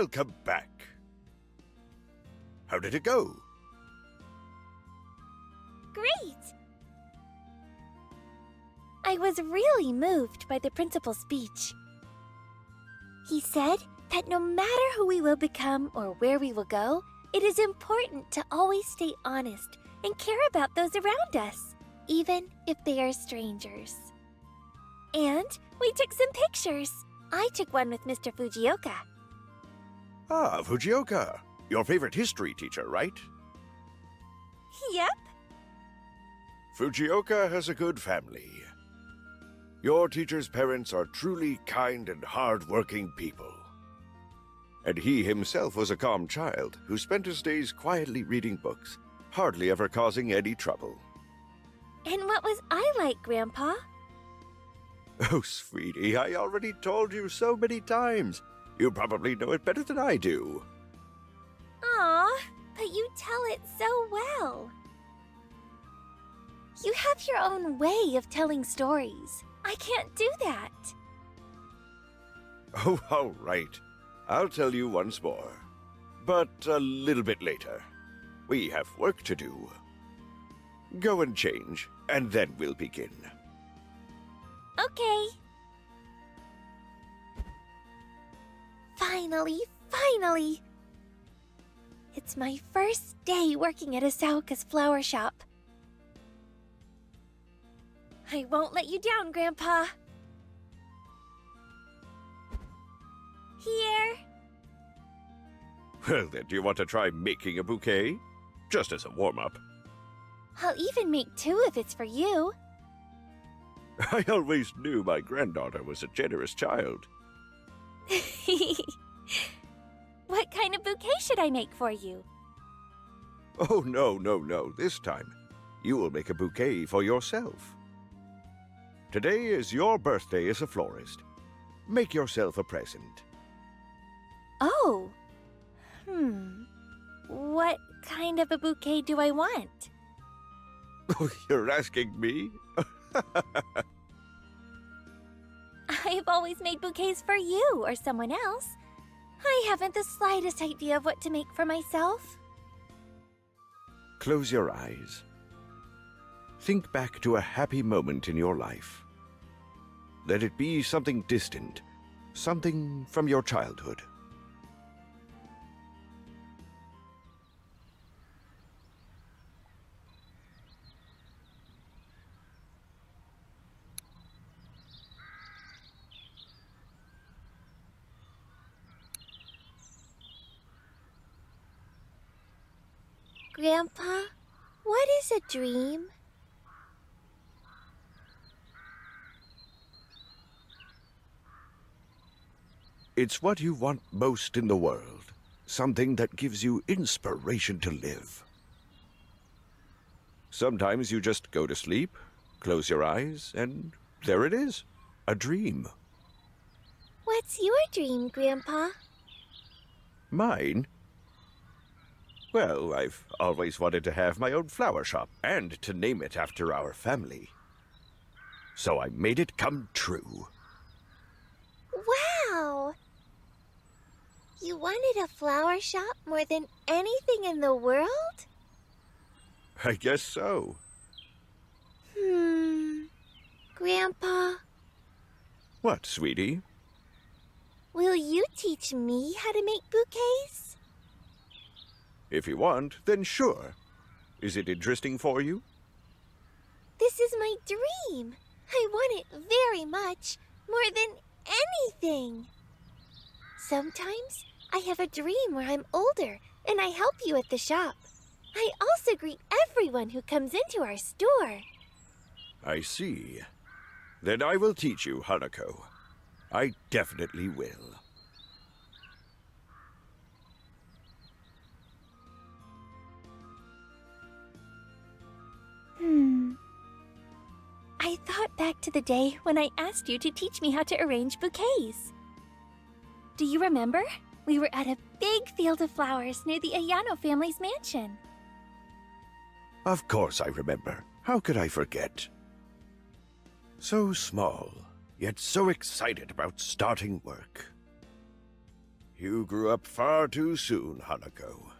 Welcome back. How did it go? Great! I was really moved by the principal's speech. He said that no matter who we will become or where we will go, it is important to always stay honest and care about those around us, even if they are strangers. And we took some pictures. I took one with Mr. Fujioka. Ah, Fujioka. Your favorite history teacher, right? Yep. Fujioka has a good family. Your teacher's parents are truly kind and hard-working people. And he himself was a calm child who spent his days quietly reading books, hardly ever causing any trouble. And what was I like, Grandpa? Oh, sweetie, I already told you so many times. You probably know it better than I do. Aw, but you tell it so well. You have your own way of telling stories. I can't do that. Oh, all right. I'll tell you once more. But a little bit later. We have work to do. Go and change, and then we'll begin. Okay. Finally! It's my first day working at Asaoka's flower shop. I won't let you down, Grandpa. Here. Well then, do you want to try making a bouquet? Just as a warm-up. I'll even make 2 if it's for you. I always knew my granddaughter was a generous child. What kind of bouquet should I make for you? Oh, no. This time, you will make a bouquet for yourself. Today is your birthday as a florist. Make yourself a present. Oh. What kind of a bouquet do I want? Oh, you're asking me? I've always made bouquets for you or someone else. I haven't the slightest idea of what to make for myself. Close your eyes. Think back to a happy moment in your life. Let it be something distant, something from your childhood. Grandpa, what is a dream? It's what you want most in the world. Something that gives you inspiration to live. Sometimes you just go to sleep, close your eyes, and there it is. A dream. What's your dream, Grandpa? Mine? Well, I've always wanted to have my own flower shop and to name it after our family. So I made it come true. Wow! You wanted a flower shop more than anything in the world? I guess so. Grandpa, What, sweetie? will you teach me how to make bouquets? If you want, then sure. Is it interesting for you? This is my dream. I want it very much, more than anything. Sometimes I have a dream where I'm older and I help you at the shop. I also greet everyone who comes into our store. I see. Then I will teach you, Hanako. I definitely will. I thought back to the day when I asked you to teach me how to arrange bouquets. Do you remember? We were at a big field of flowers near the Ayano family's mansion. Of course I remember. How could I forget? So small, yet so excited about starting work. You grew up far too soon, Hanako.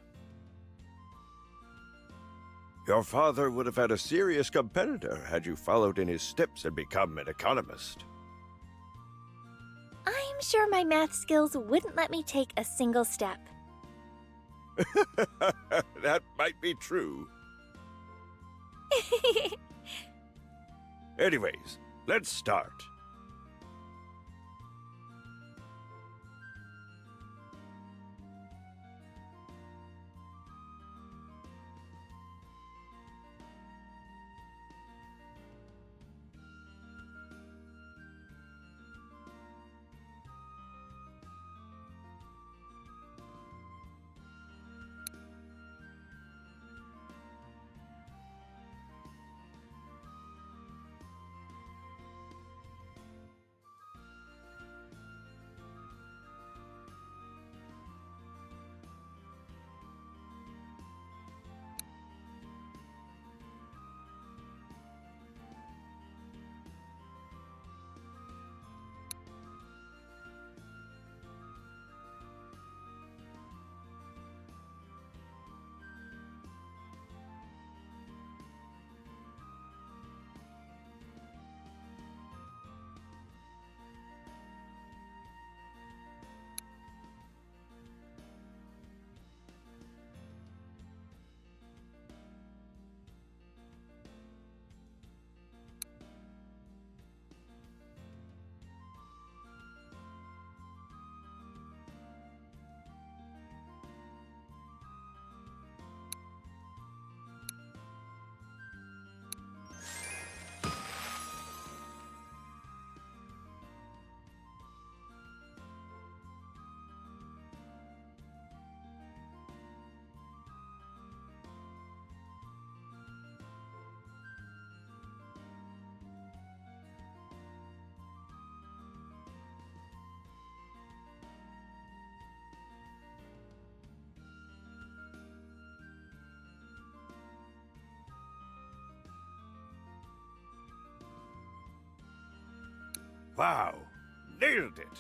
Your father would have had a serious competitor had you followed in his steps and become an economist. I'm sure my math skills wouldn't let me take a single step. That might be true. Anyways, let's start. Wow, nailed it!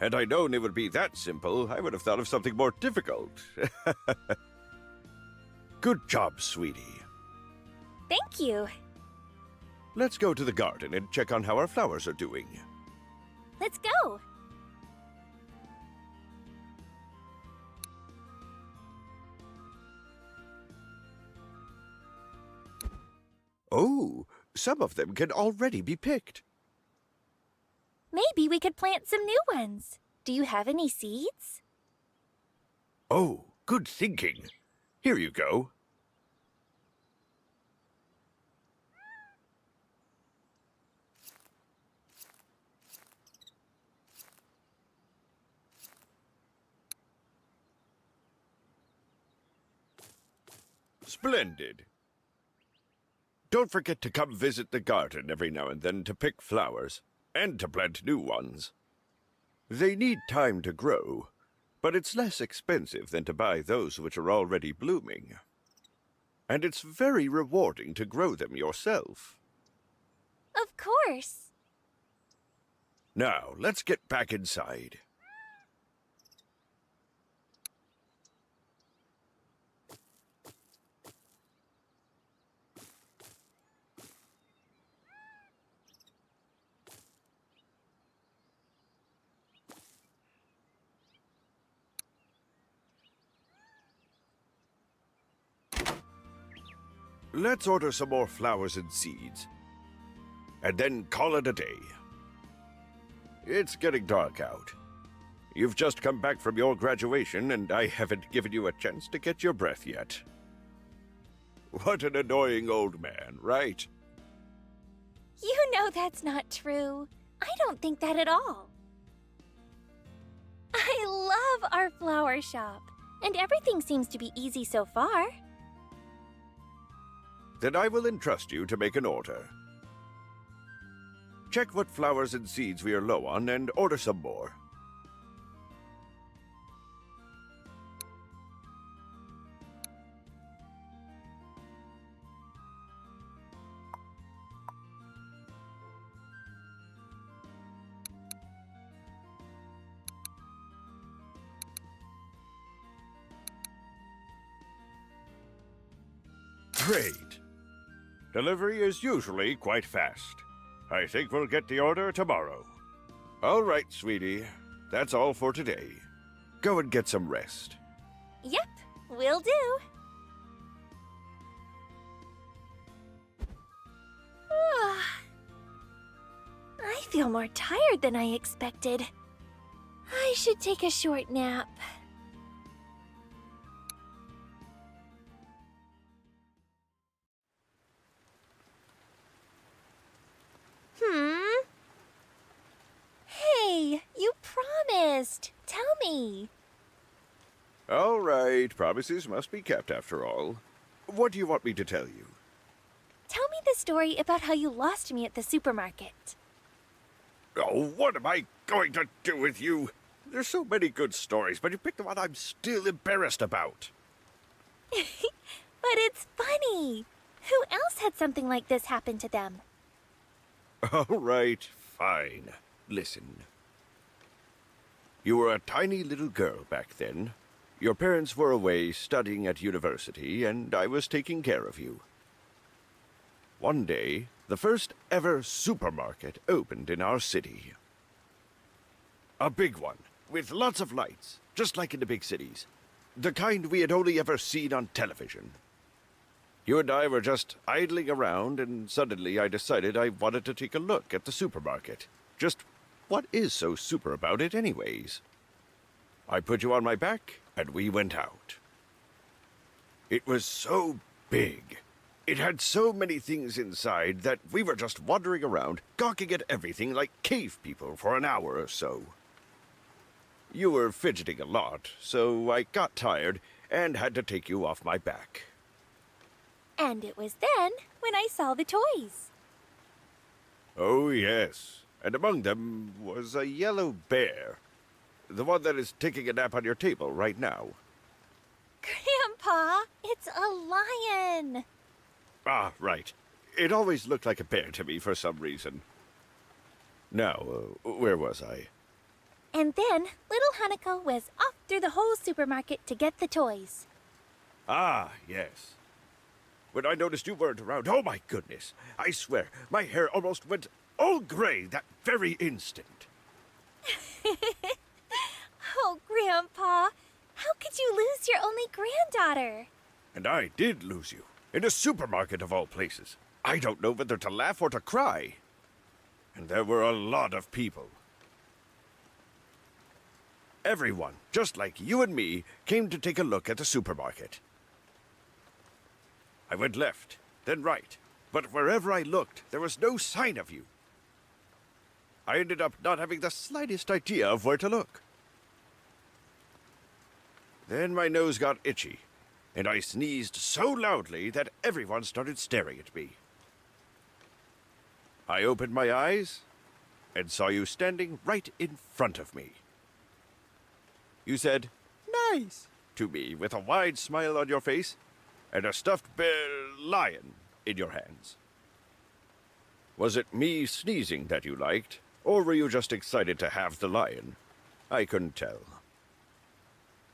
Had I known it would be that simple, I would have thought of something more difficult. Good job, sweetie. Thank you. Let's go to the garden and check on how our flowers are doing. Let's go. Oh, some of them can already be picked. Maybe we could plant some new ones. Do you have any seeds? Oh, good thinking. Here you go. Splendid. Don't forget to come visit the garden every now and then to pick flowers, and to plant new ones. They need time to grow, but it's less expensive than to buy those which are already blooming. And it's very rewarding to grow them yourself. Of course. Now, let's get back inside. Let's order some more flowers and seeds, and then call it a day. It's getting dark out. You've just come back from your graduation, and I haven't given you a chance to catch your breath yet. What an annoying old man, right? You know that's not true. I don't think that at all. I love our flower shop, and everything seems to be easy so far. Then I will entrust you to make an order. Check what flowers and seeds we are low on and order some more. Great. Delivery is usually quite fast. I think we'll get the order tomorrow. All right, sweetie. That's all for today. Go and get some rest. Yep, will do. I feel more tired than I expected. I should take a short nap. Hey, you promised. Tell me. All right, promises must be kept after all. What do you want me to tell you? Tell me the story about how you lost me at the supermarket. Oh, what am I going to do with you? There's so many good stories, but you picked the one I'm still embarrassed about. But it's funny. Who else had something like this happen to them? All right, fine. Listen. You were a tiny little girl back then. Your parents were away studying at university, and I was taking care of you. One day, the first ever supermarket opened in our city. A big one, with lots of lights, just like in the big cities. The kind we had only ever seen on television. You and I were just idling around, and suddenly I decided I wanted to take a look at the supermarket. Just what is so super about it anyways? I put you on my back, and we went out. It was so big. It had so many things inside that we were just wandering around, gawking at everything like cave people for an hour or so. You were fidgeting a lot, so I got tired and had to take you off my back. And it was then when I saw the toys. Oh, yes. And among them was a yellow bear. The one that is taking a nap on your table right now. Grandpa, it's a lion. Ah, right. It always looked like a bear to me for some reason. Now, where was I? And then little Hanako was off through the whole supermarket to get the toys. Ah, yes. When I noticed you weren't around, oh my goodness, I swear, my hair almost went all gray that very instant. Oh, Grandpa, how could you lose your only granddaughter? And I did lose you, in a supermarket of all places. I don't know whether to laugh or to cry. And there were a lot of people. Everyone, just like you and me, came to take a look at the supermarket. I went left, then right, but wherever I looked, there was no sign of you. I ended up not having the slightest idea of where to look. Then my nose got itchy, and I sneezed so loudly that everyone started staring at me. I opened my eyes and saw you standing right in front of me. You said, "Nice," to me with a wide smile on your face and a stuffed bear lion in your hands. Was it me sneezing that you liked, or were you just excited to have the lion? I couldn't tell.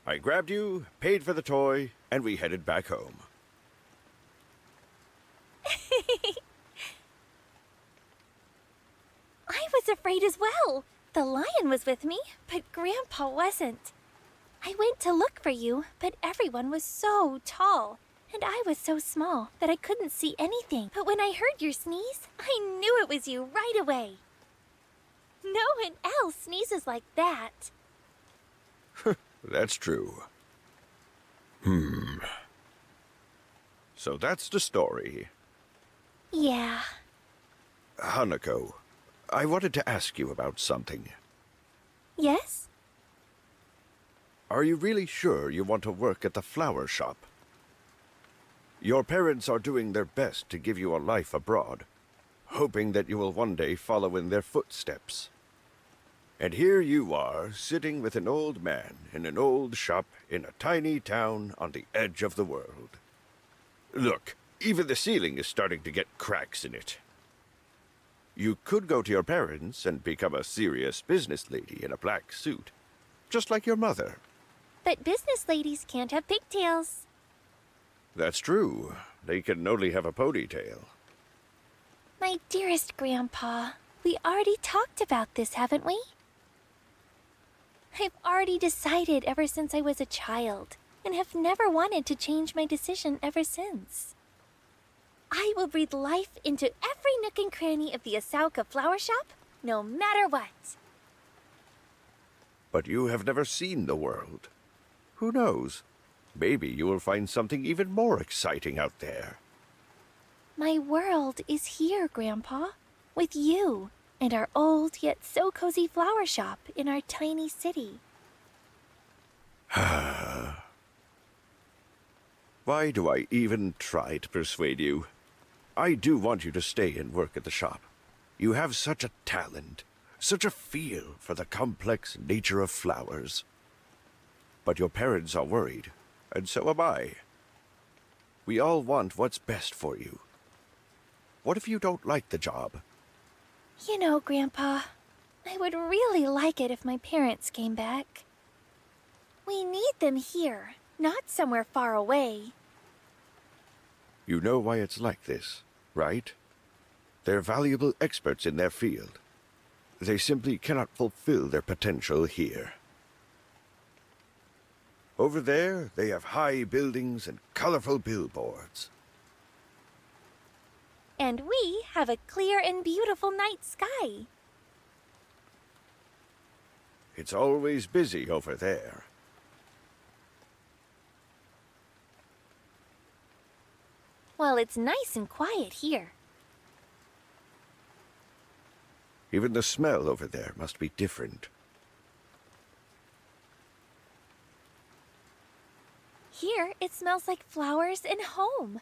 I grabbed you, paid for the toy, and we headed back home. I was afraid as well. The lion was with me, but Grandpa wasn't. I went to look for you, but everyone was so tall, and I was so small that I couldn't see anything. But when I heard your sneeze, I knew it was you right away. No one else sneezes like that. That's true. So that's the story. Yeah. Hanako, I wanted to ask you about something. Yes? Are you really sure you want to work at the flower shop? Your parents are doing their best to give you a life abroad, hoping that you will one day follow in their footsteps. And here you are, sitting with an old man in an old shop in a tiny town on the edge of the world. Look, even the ceiling is starting to get cracks in it. You could go to your parents and become a serious business lady in a black suit, just like your mother. But business ladies can't have pigtails. That's true. they can only have a ponytail. My dearest Grandpa, we already talked about this, haven't we? I've already decided ever since I was a child, and have never wanted to change my decision ever since. I will breathe life into every nook and cranny of the Asauka flower shop, no matter what. But you have never seen the world. Who knows? Maybe you will find something even more exciting out there. My world is here, Grandpa, with you and our old yet so cozy flower shop in our tiny city. Why do I even try to persuade you? I do want you to stay and work at the shop. You have such a talent, such a feel for the complex nature of flowers. But your parents are worried, and so am I. We all want what's best for you. What if you don't like the job? You know, Grandpa, I would really like it if my parents came back. We need them here, not somewhere far away. You know why it's like this, right? They're valuable experts in their field. They simply cannot fulfill their potential here. Over there, they have high buildings and colorful billboards. And we have a clear and beautiful night sky. It's always busy over there. Well, it's nice and quiet here. Even the smell over there must be different. Here, it smells like flowers and home.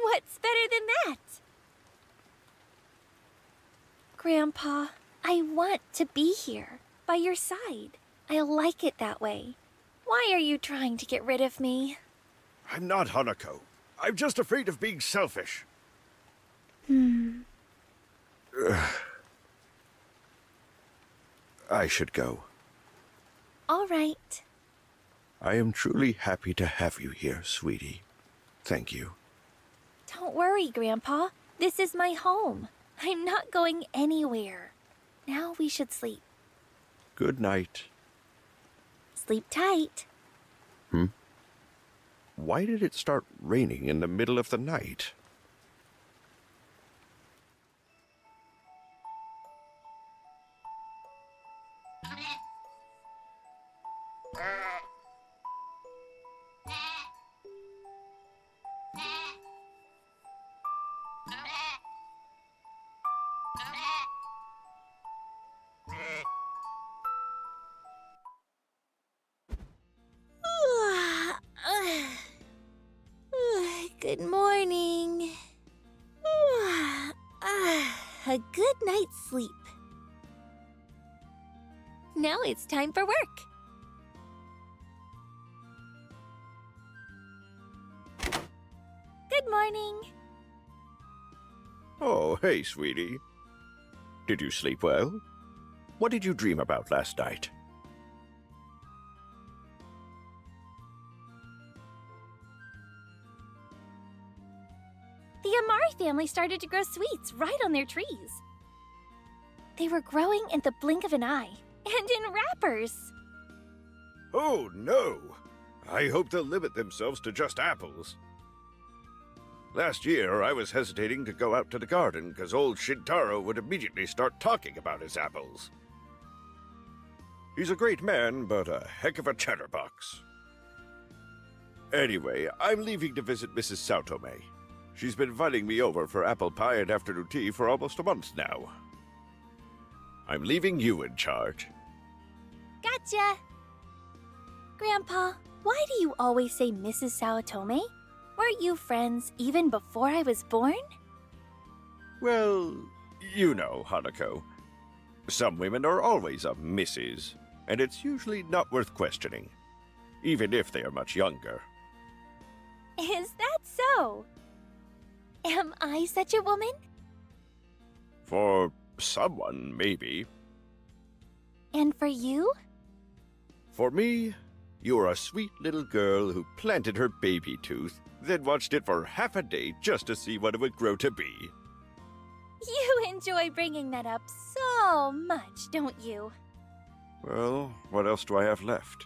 What's better than that? Grandpa, I want to be here, by your side. I like it that way. Why are you trying to get rid of me? I'm not Hanako. I'm just afraid of being selfish. I should go. All right. I am truly happy to have you here, sweetie. Thank you. Don't worry, Grandpa. This is my home. I'm not going anywhere. Now we should sleep. Good night. Sleep tight. Why did it start raining in the middle of the night? Good morning. A good night's sleep. Now it's time for work. Good morning. Oh, hey, sweetie. Did you sleep well? What did you dream about last night? The Amari family started to grow sweets right on their trees. They were growing in the blink of an eye, and in wrappers. Oh, no! I hope they'll limit themselves to just apples. Last year, I was hesitating to go out to the garden because old Shintaro would immediately start talking about his apples. He's a great man, but a heck of a chatterbox. Anyway, I'm leaving to visit Mrs. Saotome. She's been inviting me over for apple pie and afternoon tea for almost a month now. I'm leaving you in charge. Gotcha! Grandpa, why do you always say Mrs. Saotome? Weren't you friends even before I was born? Well, you know, Hanako. Some women are always a Mrs., and it's usually not worth questioning, even if they are much younger. Is that so? Am I such a woman? For someone, maybe. And for you? For me, You're a sweet little girl who planted her baby tooth, then watched it for half a day just to see what it would grow to be. You enjoy bringing that up so much, don't you? Well, what else do I have left?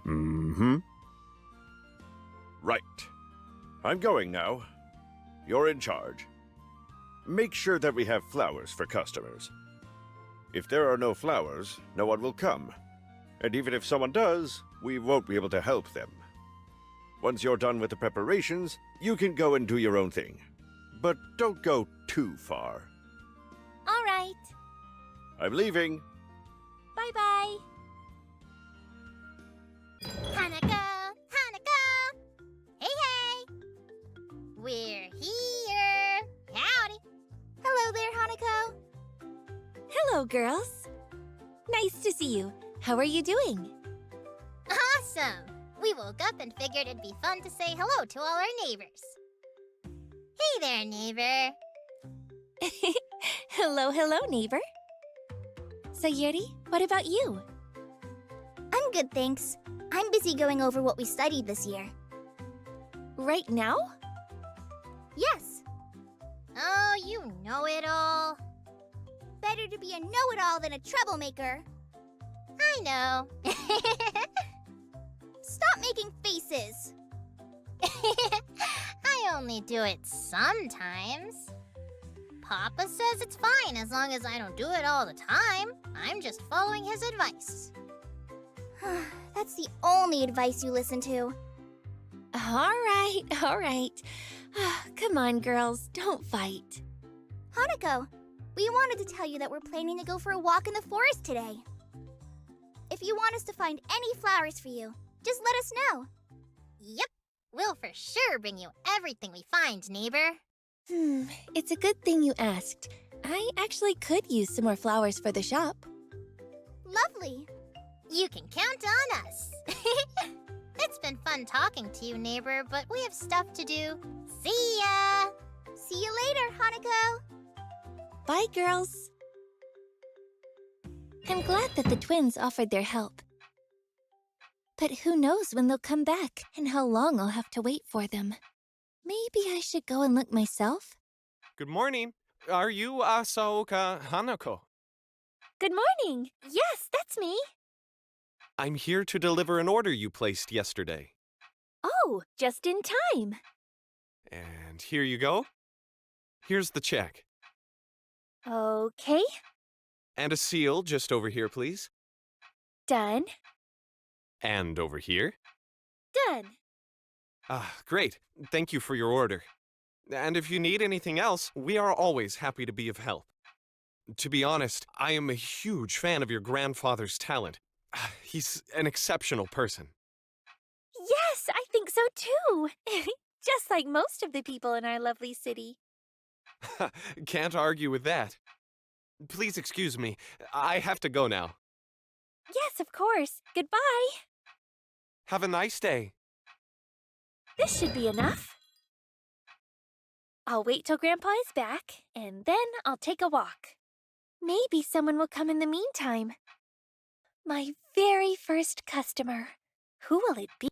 Mm-hmm. Right. I'm going now. You're in charge. Make sure that we have flowers for customers. If there are no flowers, no one will come. And even if someone does, we won't be able to help them. Once you're done with the preparations, you can go and do your own thing. But don't go too far. All right. I'm leaving. Bye-bye. Hanako! Hanako! Hey, hey! We're here! Howdy! Hello there, Hanako. Hello, girls. Nice to see you. How are you doing? Awesome! We woke up and figured it'd be fun to say hello to all our neighbors. Hey there, neighbor! Hello, hello, neighbor. Sayuri, what about you? I'm good, thanks. I'm busy going over what we studied this year. Right now? Yes, Oh, you know it all. better to be a know-it-all than a troublemaker. I know. Stop making faces. I only do it sometimes. Papa says it's fine as long as I don't do it all the time. I'm just following his advice. That's the only advice you listen to. All right. Come on, girls, don't fight. Hanako, we wanted to tell you that we're planning to go for a walk in the forest today. If you want us to find any flowers for you, just let us know. Yep, we'll for sure bring you everything we find, neighbor. It's a good thing you asked. I actually could use some more flowers for the shop. Lovely. You can count on us. It's been fun talking to you, neighbor, but we have stuff to do. See ya! See you later, Hanako. Bye, girls. I'm glad that the twins offered their help. But who knows when they'll come back and how long I'll have to wait for them. Maybe I should go and look myself. Good morning. Are you Asaoka Hanako? Good morning. Yes, that's me. I'm here to deliver an order you placed yesterday. Oh, just in time. And here you go. Here's the check. Okay, And a seal just over here, please. done. And over here. Done. Ah, great. Thank you for your order. And if you need anything else, we are always happy to be of help. To be honest, I am a huge fan of your grandfather's talent. He's an exceptional person. Yes, I think so too. Just like most of the people in our lovely city. Can't argue with that. Please excuse me. I have to go now. Yes, of course. Goodbye. Have a nice day. This should be enough. I'll wait till Grandpa is back, and then I'll take a walk. Maybe someone will come in the meantime. My very first customer. Who will it be?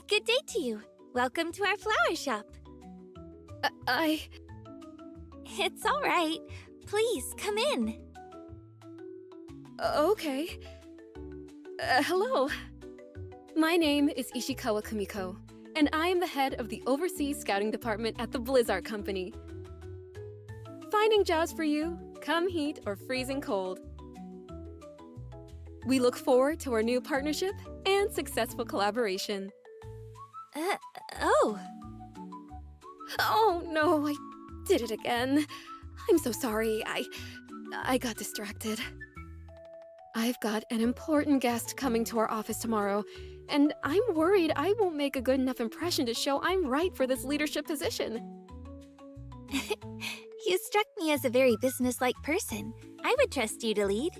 Good day to you. Welcome to our flower shop. It's all right. Please, come in. Okay. Hello. My name is Ishikawa Kumiko, and I am the head of the Overseas Scouting Department at the Blizzard Company. Finding jobs for you, come heat or freezing cold. We look forward to our new partnership and successful collaboration. Oh. Oh no, I did it again. I'm so sorry. I got distracted. I've got an important guest coming to our office tomorrow, and I'm worried I won't make a good enough impression to show I'm right for this leadership position. You struck me as a very businesslike person. I would trust you to lead.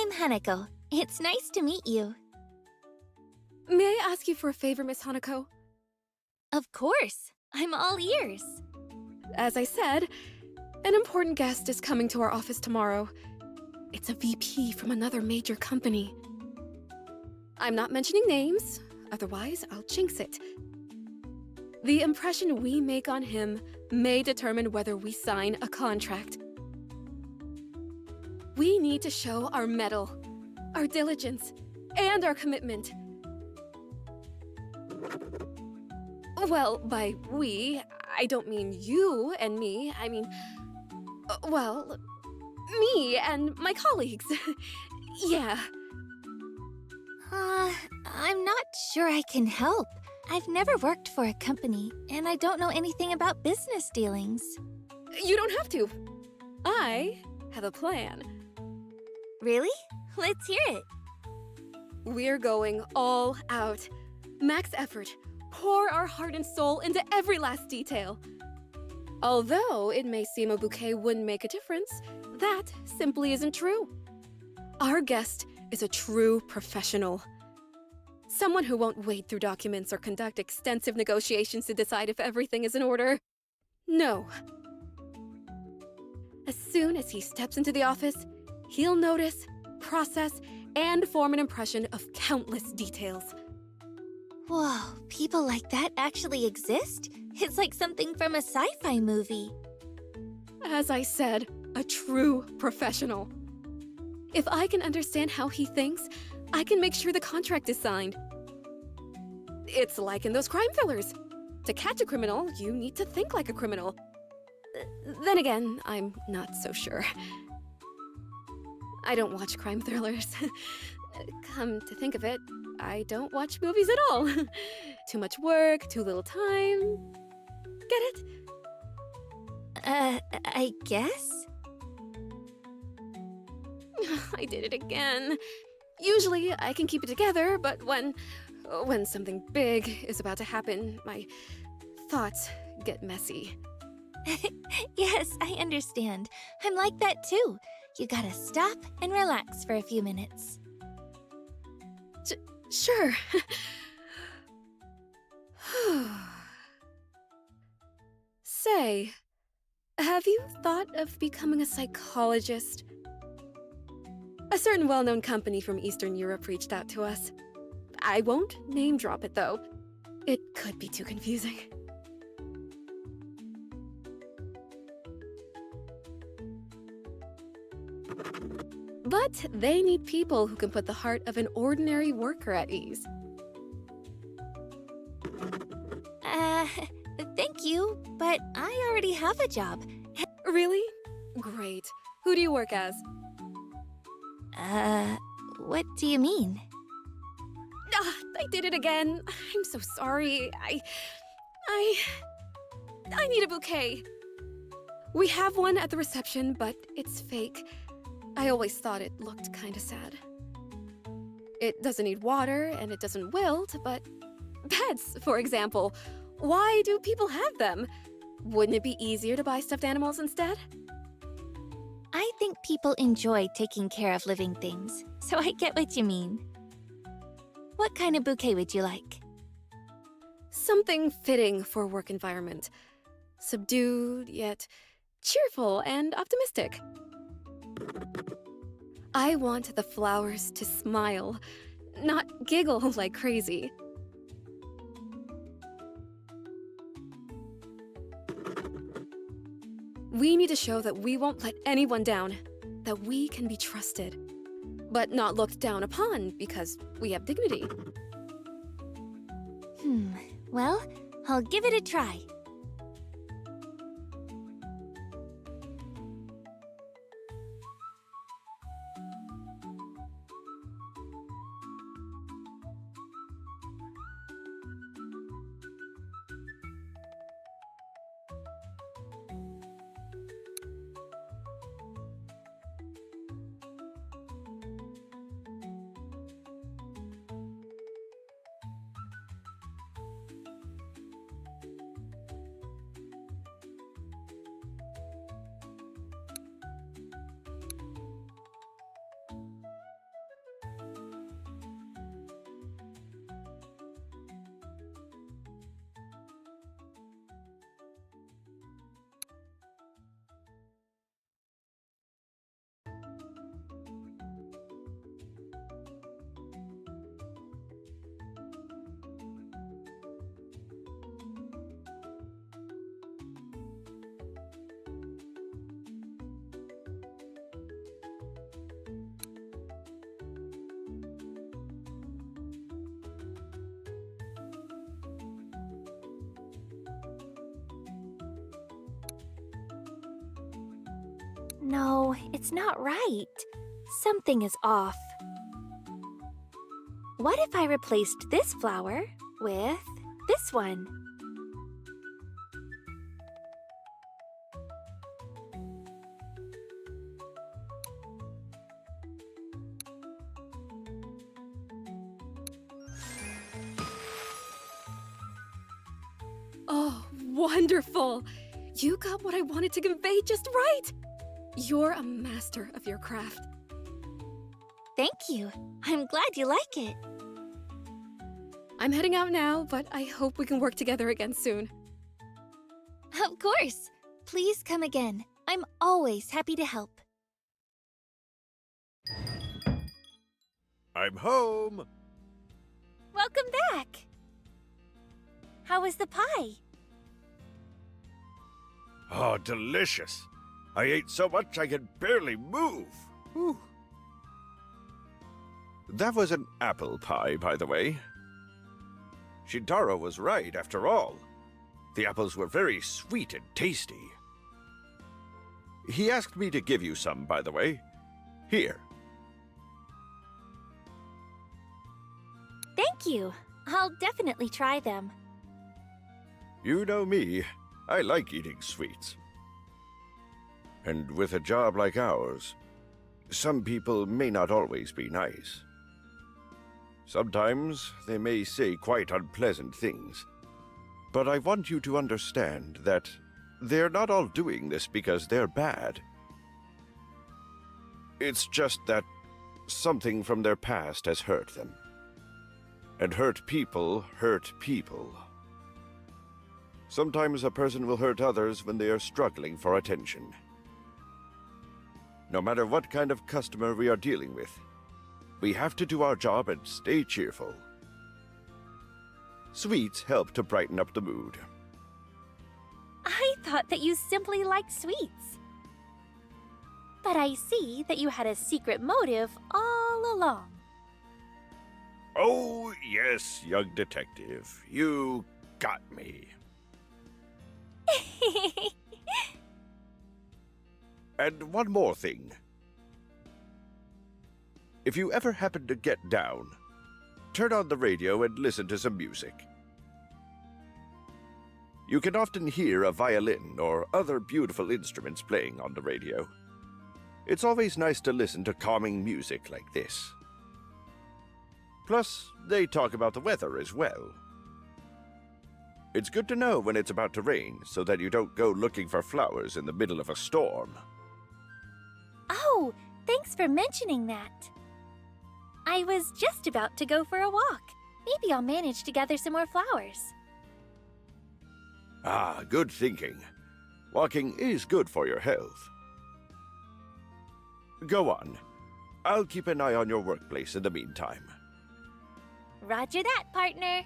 I'm Hanako. It's nice to meet you. May I ask you for a favor, Miss Hanako? Of course. I'm all ears. As I said, an important guest is coming to our office tomorrow. It's a VP from another major company. I'm not mentioning names, otherwise I'll jinx it. The impression we make on him may determine whether we sign a contract. We need to show our mettle, our diligence, and our commitment. Well, by we, I don't mean you and me. I mean, well, me and my colleagues. Yeah. I'm not sure I can help. I've never worked for a company, and I don't know anything about business dealings. You don't have to. I have a plan. Really? Let's hear it. We're going all out. Max effort. Pour our heart and soul into every last detail. Although it may seem a bouquet wouldn't make a difference, that simply isn't true. Our guest is a true professional. Someone who won't wade through documents or conduct extensive negotiations to decide if everything is in order. No. As soon as he steps into the office, he'll notice, process, and form an impression of countless details. Whoa, people like that actually exist? It's like something from a sci-fi movie. As I said, a true professional. If I can understand how he thinks, I can make sure the contract is signed. It's like in those crime thrillers. To catch a criminal, you need to think like a criminal. Then again, I'm not so sure. I don't watch crime thrillers. Come to think of it, I don't watch movies at all. Too much work, too little time. Get it? I guess? I did it again. Usually I can keep it together, but when something big is about to happen, my thoughts get messy. Yes, I understand. I'm like that too. You gotta stop and relax for a few minutes. Sure. Say, have you thought of becoming a psychologist? A certain well-known company from Eastern Europe reached out to us. I won't name drop it, though. It could be too confusing. But they need people who can put the heart of an ordinary worker at ease. Thank you, but I already have a job. Really? Great. Who do you work as? What do you mean? I did it again. I'm so sorry. I need a bouquet. We have one at the reception, but it's fake. I always thought it looked kinda sad. It doesn't need water, and it doesn't wilt, but pets, for example. Why do people have them? Wouldn't it be easier to buy stuffed animals instead? I think people enjoy taking care of living things, so I get what you mean. What kind of bouquet would you like? Something fitting for a work environment. Subdued, yet cheerful and optimistic. I want the flowers to smile, not giggle like crazy. We need to show that we won't let anyone down, that we can be trusted, but not looked down upon because we have dignity. Well, I'll give it a try. it's not right. Something is off. What if I replaced this flower with this one? Oh, wonderful! You got what I wanted to convey just right! You're a master of your craft. Thank you. I'm glad you like it. I'm heading out now, but I hope we can work together again soon. Of course. Please come again. I'm always happy to help. I'm home. Welcome back. How was the pie? Oh, delicious. I ate so much I could barely move. Whew. That was an apple pie, by the way. Shintaro was right, after all. The apples were very sweet and tasty. He asked me to give you some, by the way. Here. Thank you. I'll definitely try them. You know me. I like eating sweets. And with a job like ours, some people may not always be nice. Sometimes they may say quite unpleasant things. But I want you to understand that they're not all doing this because they're bad. It's just that something from their past has hurt them. And hurt people hurt people. Sometimes a person will hurt others when they are struggling for attention. No matter what kind of customer we are dealing with, we have to do our job and stay cheerful. Sweets help to brighten up the mood. I thought that you simply liked sweets. But I see that you had a secret motive all along. Oh, yes, young detective. You got me. And one more thing. If you ever happen to get down, turn on the radio and listen to some music. You can often hear a violin or other beautiful instruments playing on the radio. It's always nice to listen to calming music like this. Plus, they talk about the weather as well. It's good to know when it's about to rain so that you don't go looking for flowers in the middle of a storm. Oh, thanks for mentioning that. I was just about to go for a walk. Maybe I'll manage to gather some more flowers. Ah, good thinking. Walking is good for your health. Go on. I'll keep an eye on your workplace in the meantime. Roger that, partner.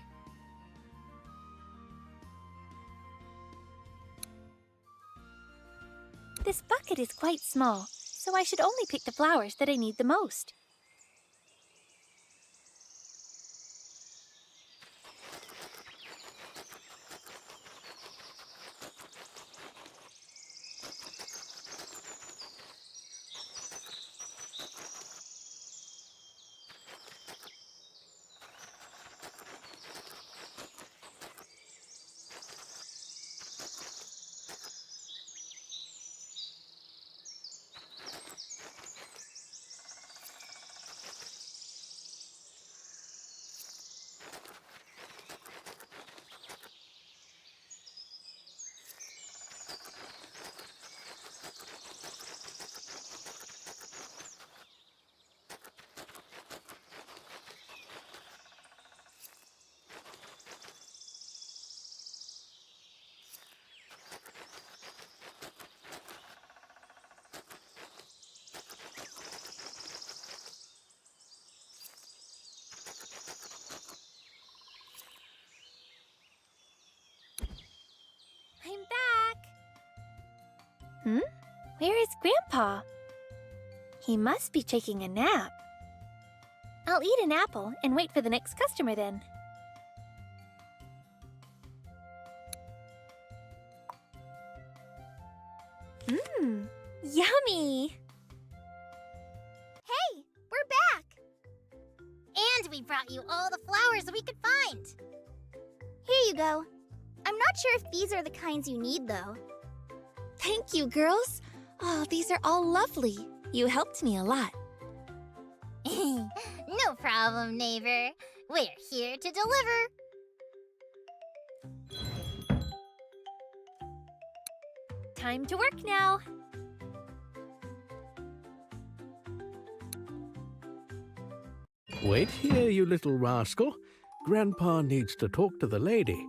This bucket is quite small, so I should only pick the flowers that I need the most. I'm back! Where is Grandpa? He must be taking a nap. I'll eat an apple and wait for the next customer then. Yummy! we brought you all the flowers we could find. Here you go. I'm not sure if these are the kinds you need, though. Thank you, girls. Oh, these are all lovely. You helped me a lot. No problem, neighbor. We're here to deliver. Time to work now. Wait here, you little rascal. Grandpa needs to talk to the lady.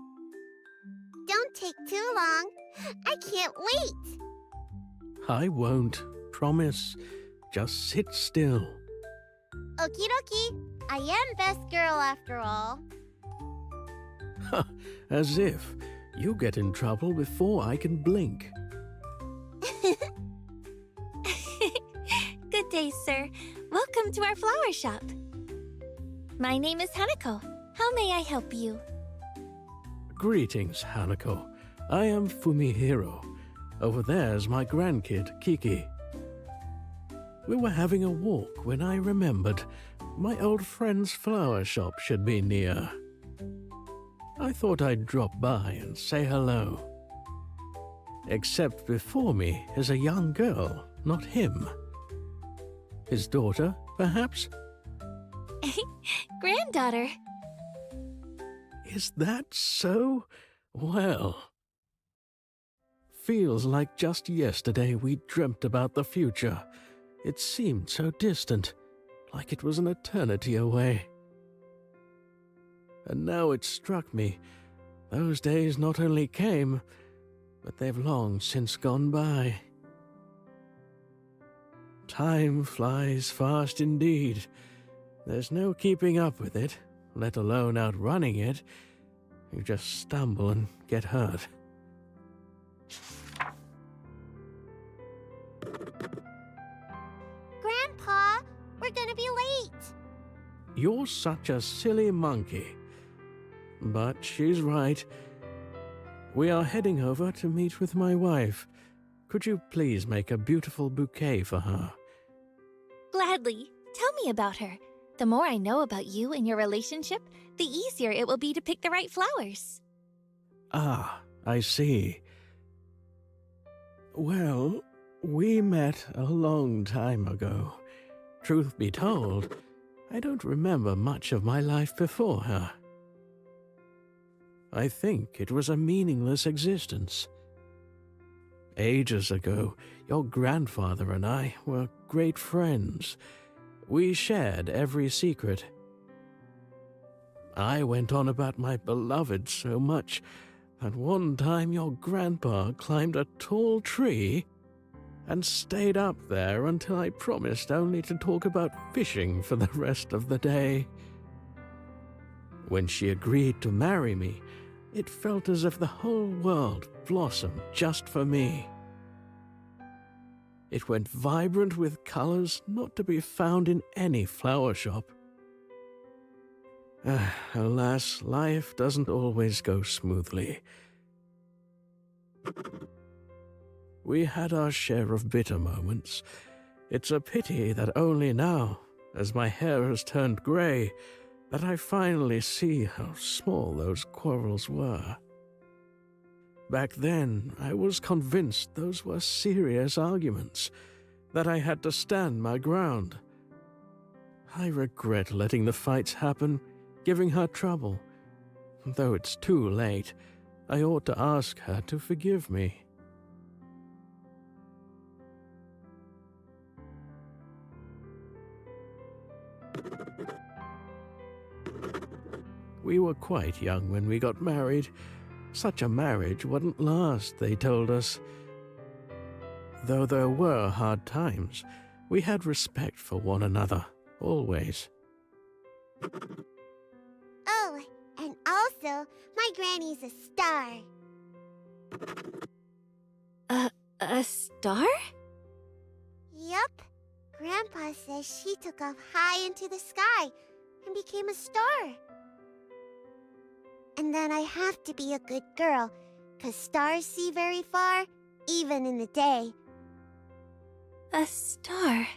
Don't take too long. I can't wait. I won't. Promise. Just sit still. Okie dokie. I am best girl after all. As if. You get in trouble before I can blink. Good day, sir. Welcome to our flower shop. My name is Hanako. How may I help you? Greetings, Hanako. I am Fumihiro. Over there's my grandkid, Kiki. We were having a walk when I remembered my old friend's flower shop should be near. I thought I'd drop by and say hello. Except before me is a young girl, not him. His daughter, perhaps? Granddaughter. Is that so? Well. Feels like just yesterday we dreamt about the future. It seemed so distant, like it was an eternity away. And now it struck me, those days not only came, but they've long since gone by. Time flies fast indeed. There's no keeping up with it, let alone outrunning it. You just stumble and get hurt. Grandpa, we're gonna be late. You're such a silly monkey. But she's right. We are heading over to meet with my wife. Could you please make a beautiful bouquet for her? Gladly. Tell me about her. The more I know about you and your relationship, the easier it will be to pick the right flowers. Ah, I see. Well, we met a long time ago. Truth be told, I don't remember much of my life before her. I think it was a meaningless existence. Ages ago, your grandfather and I were great friends. We shared every secret. I went on about my beloved so much that one time your grandpa climbed a tall tree and stayed up there until I promised only to talk about fishing for the rest of the day. When she agreed to marry me, it felt as if the whole world blossomed just for me. It went vibrant with colors not to be found in any flower shop. Alas, life doesn't always go smoothly. We had our share of bitter moments. It's a pity that only now, as my hair has turned grey, that I finally see how small those quarrels were. Back then, I was convinced those were serious arguments, that I had to stand my ground. I regret letting the fights happen, giving her trouble. Though it's too late, I ought to ask her to forgive me. We were quite young when we got married. Such a marriage wouldn't last, they told us. Though there were hard times, we had respect for one another, always. Oh, and also, my granny's a star. A star? Yup. Grandpa says she took off high into the sky and became a star. And then I have to be a good girl, 'cause stars see very far, even in the day. A star?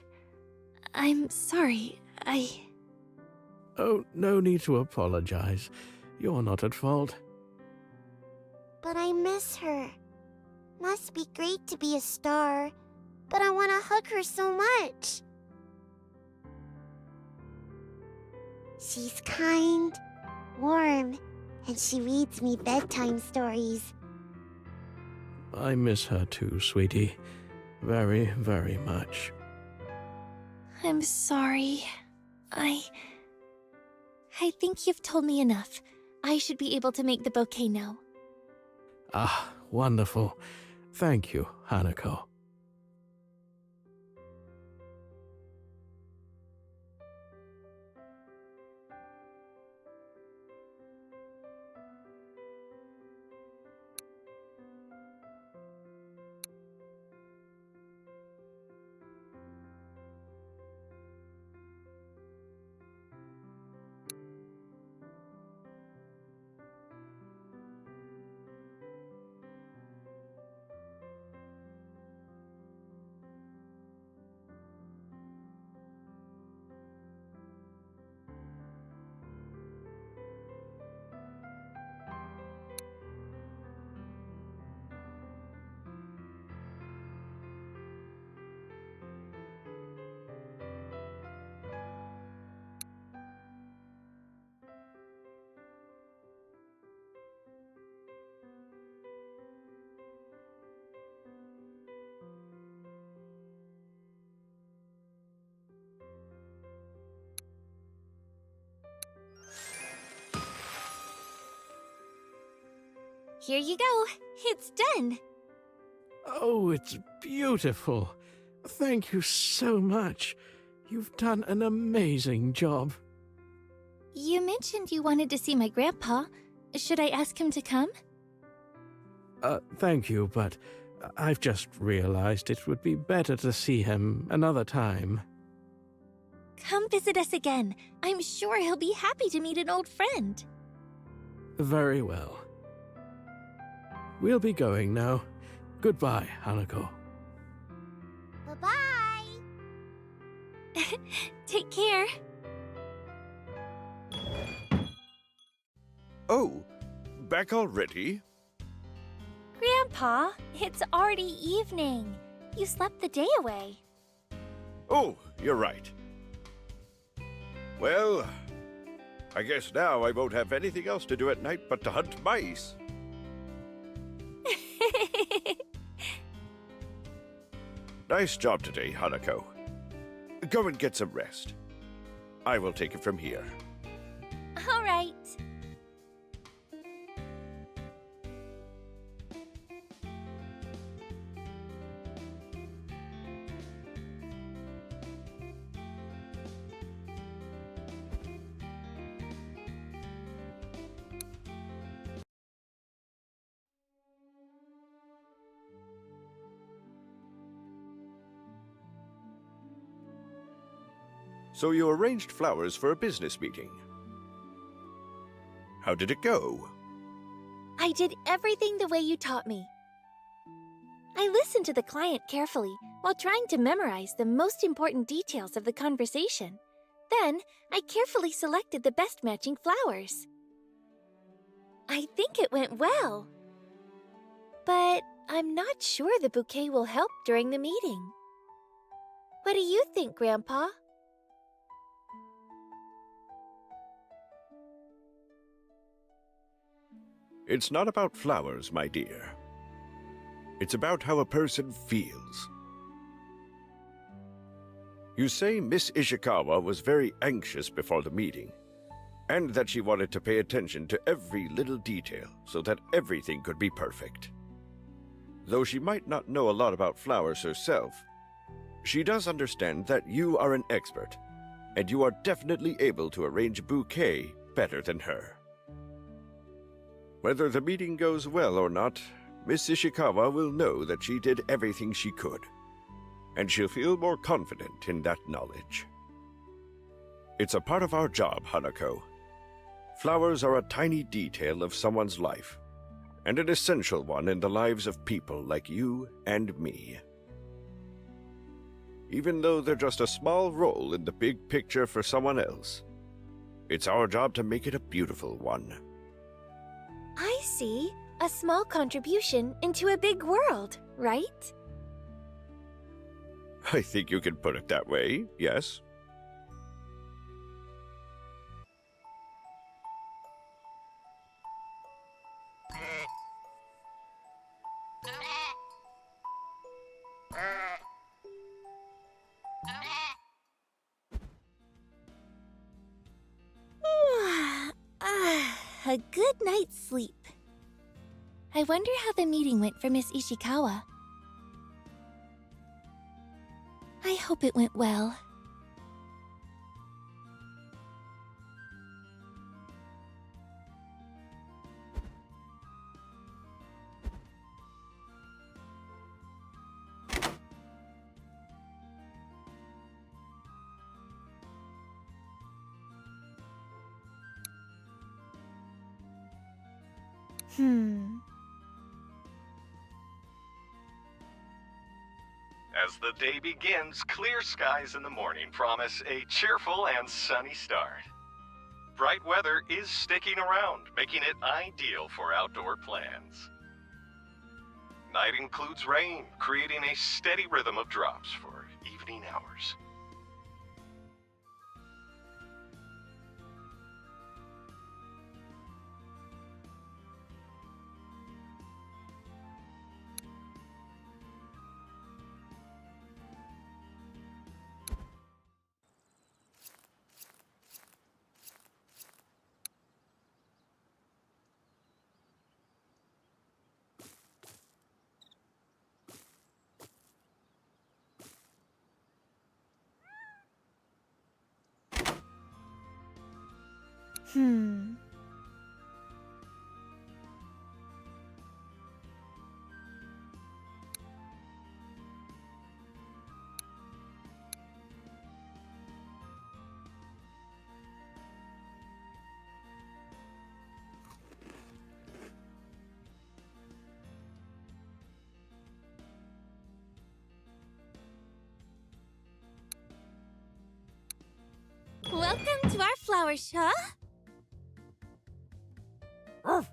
I'm sorry, Oh, no need to apologize. You're not at fault. But I miss her. Must be great to be a star, but I want to hug her so much. She's kind, warm, and she reads me bedtime stories. I miss her too, sweetie. Very, very much. I'm sorry. I think you've told me enough. I should be able to make the bouquet now. Ah, wonderful. Thank you, Hanako. Here you go. It's done. Oh, it's beautiful. Thank you so much. You've done an amazing job. You mentioned you wanted to see my grandpa. Should I ask him to come? Thank you, but I've just realized it would be better to see him another time. Come visit us again. I'm sure he'll be happy to meet an old friend. Very well. We'll be going now. Goodbye, Hanako. Bye-bye. Take care. Oh, back already? Grandpa, it's already evening. You slept the day away. Oh, you're right. Well, I guess now I won't have anything else to do at night but to hunt mice. Nice job today, Hanako. Go and get some rest. I will take it from here. All right. So you arranged flowers for a business meeting. How did it go? I did everything the way you taught me. I listened to the client carefully while trying to memorize the most important details of the conversation. Then, I carefully selected the best matching flowers. I think it went well. But I'm not sure the bouquet will help during the meeting. What do you think, Grandpa? It's not about flowers, my dear. It's about how a person feels. You say Miss Ishikawa was very anxious before the meeting, and that she wanted to pay attention to every little detail so that everything could be perfect. Though she might not know a lot about flowers herself, she does understand that you are an expert, and you are definitely able to arrange a bouquet better than her. Whether the meeting goes well or not, Miss Ishikawa will know that she did everything she could, and she'll feel more confident in that knowledge. It's a part of our job, Hanako. Flowers are a tiny detail of someone's life, and an essential one in the lives of people like you and me. Even though they're just a small role in the big picture for someone else, It's our job to make it a beautiful one. I see. A small contribution into a big world, right? I think you can put it that way, yes. A good night's sleep. I wonder how the meeting went for Miss Ishikawa. I hope it went well. As the day begins, clear skies in the morning promise a cheerful and sunny start. Bright weather is sticking around, making it ideal for outdoor plans. Night includes rain, creating a steady rhythm of drops for evening hours. Welcome to our flower shop. Oh!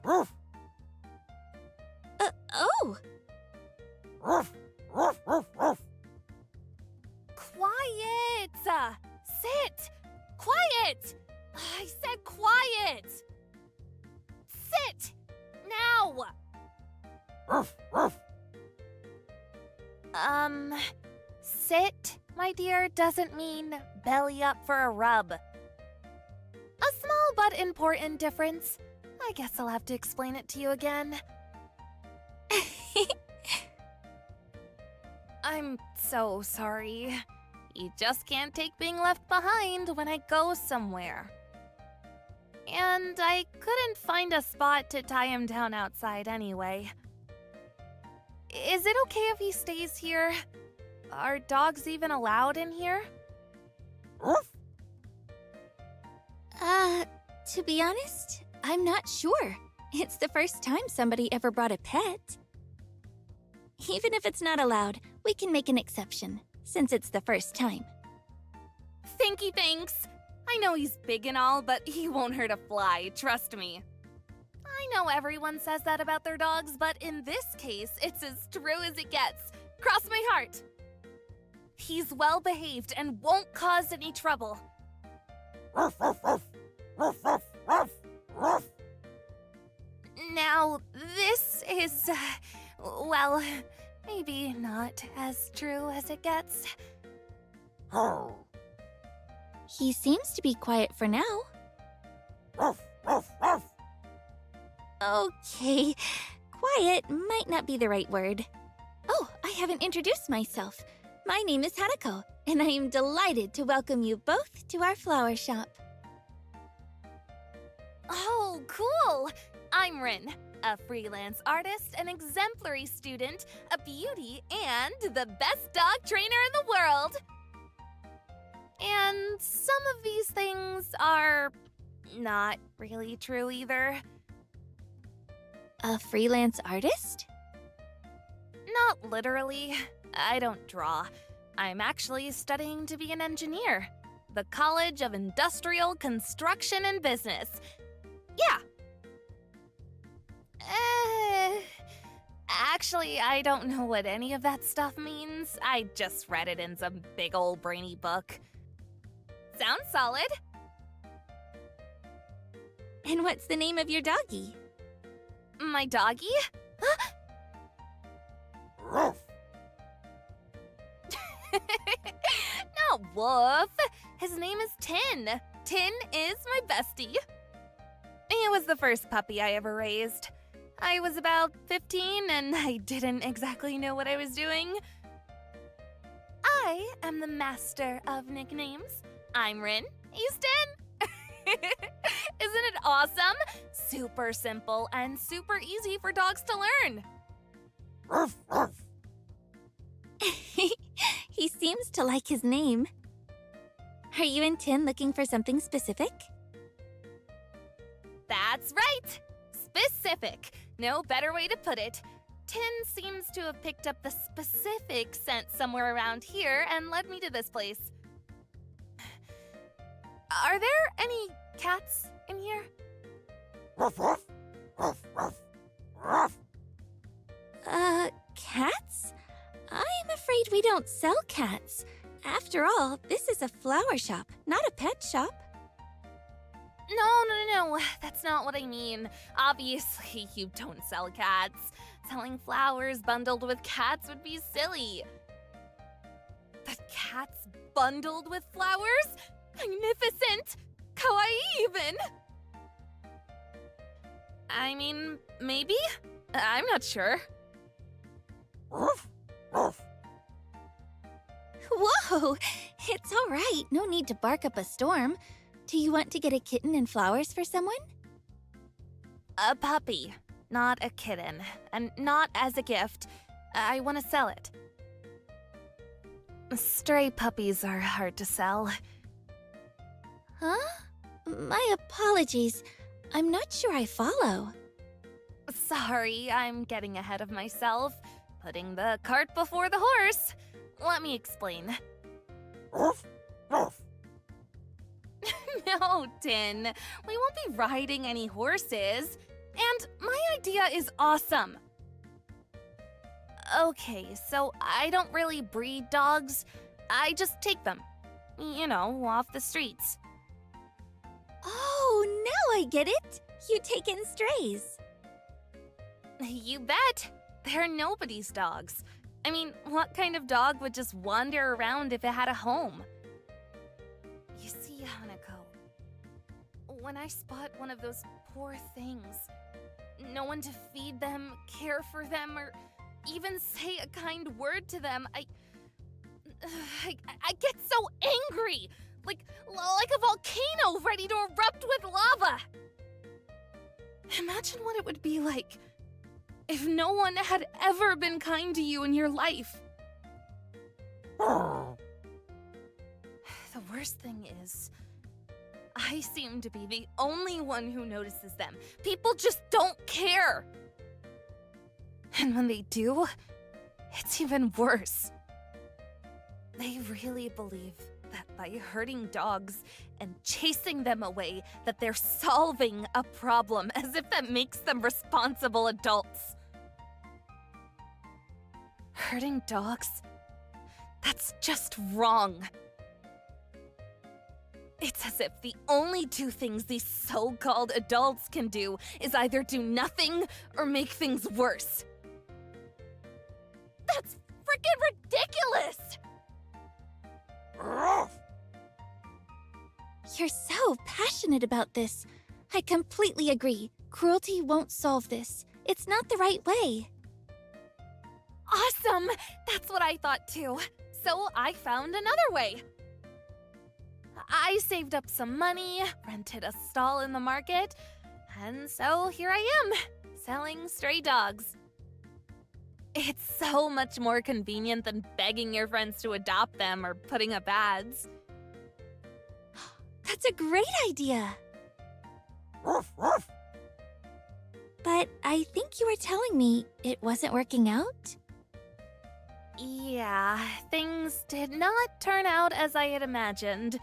Quiet! Sit! Quiet! I said quiet! Sit! Now! Sit, my dear, doesn't mean belly up for a rub. A small but important difference. I guess I'll have to explain it to you again. I'm so sorry. You just can't take being left behind when I go somewhere. And I couldn't find a spot to tie him down outside anyway. Is it okay if he stays here? Are dogs even allowed in here? To be honest, I'm not sure. It's the first time somebody ever brought a pet. Even if it's not allowed, we can make an exception, since it's the first time. Thanky thanks. I know he's big and all, but he won't hurt a fly, trust me. I know everyone says that about their dogs, but in this case, it's as true as it gets. Cross my heart. He's well behaved and won't cause any trouble. Now, this is, well, maybe not as true as it gets. He seems to be quiet for now. Okay, quiet might not be the right word. Oh, I haven't introduced myself. My name is Hanako, and I am delighted to welcome you both to our flower shop. Oh, cool! I'm Rin, a freelance artist, an exemplary student, a beauty, and the best dog trainer in the world! And some of these things are not really true either. A freelance artist? Not literally. I don't draw. I'm actually studying to be an engineer. the College of Industrial Construction and Business. Yeah. Actually, I don't know what any of that stuff means. I just read it in some big old brainy book. Sounds solid. And what's the name of your doggy? My doggy? Not Woof. His name is Tin. Tin is my bestie. He was the first puppy I ever raised. I was about 15 and I didn't exactly know what I was doing. I am the master of nicknames. I'm Rin. He's Tin. Isn't it awesome? Super simple and super easy for dogs to learn. He seems to like his name. Are you and Tin looking for something specific? That's right! Specific. No better way to put it. Tin seems to have picked up the specific scent somewhere around here and led me to this place. Are there any cats in here? Cats? I'm afraid we don't sell cats. After all, this is a flower shop, not a pet shop. No. That's not what I mean. Obviously, you don't sell cats. Selling flowers bundled with cats would be silly. But cats bundled with flowers? Magnificent! Kawaii even! I mean, maybe? I'm not sure. Whoa! It's all right. No need to bark up a storm. Do you want to get a kitten and flowers for someone? A puppy, not a kitten. And not as a gift. I want to sell it. Stray puppies are hard to sell. Huh? My apologies. I'm not sure I follow. Sorry, I'm getting ahead of myself. Putting the cart before the horse. Let me explain. No, Tin. We won't be riding any horses. And my idea is awesome. Okay, so I don't really breed dogs. I just take them. You know, off the streets. Oh, now I get it. You take in strays. You bet. They're nobody's dogs. I mean, what kind of dog would just wander around if it had a home? You see, Hanako, when I spot one of those poor things, no one to feed them, care for them, or even say a kind word to them, I get so angry, like a volcano ready to erupt with lava. Imagine what it would be like if no one had ever been kind to you in your life. The worst thing is, I seem to be the only one who notices them. People just don't care. And when they do, it's even worse. They really believe that by hurting dogs and chasing them away, that they're solving a problem, as if that makes them responsible adults. Hurting dogs? That's just wrong. It's as if the only two things these so-called adults can do is either do nothing or make things worse. That's freaking ridiculous! You're so passionate about this. I completely agree. Cruelty won't solve this. It's not the right way. Awesome! That's what I thought too. So I found another way. I saved up some money, rented a stall in the market, and so here I am, selling stray dogs. It's so much more convenient than begging your friends to adopt them or putting up ads. That's a great idea. But I think you were telling me it wasn't working out? Yeah, things did not turn out as I had imagined.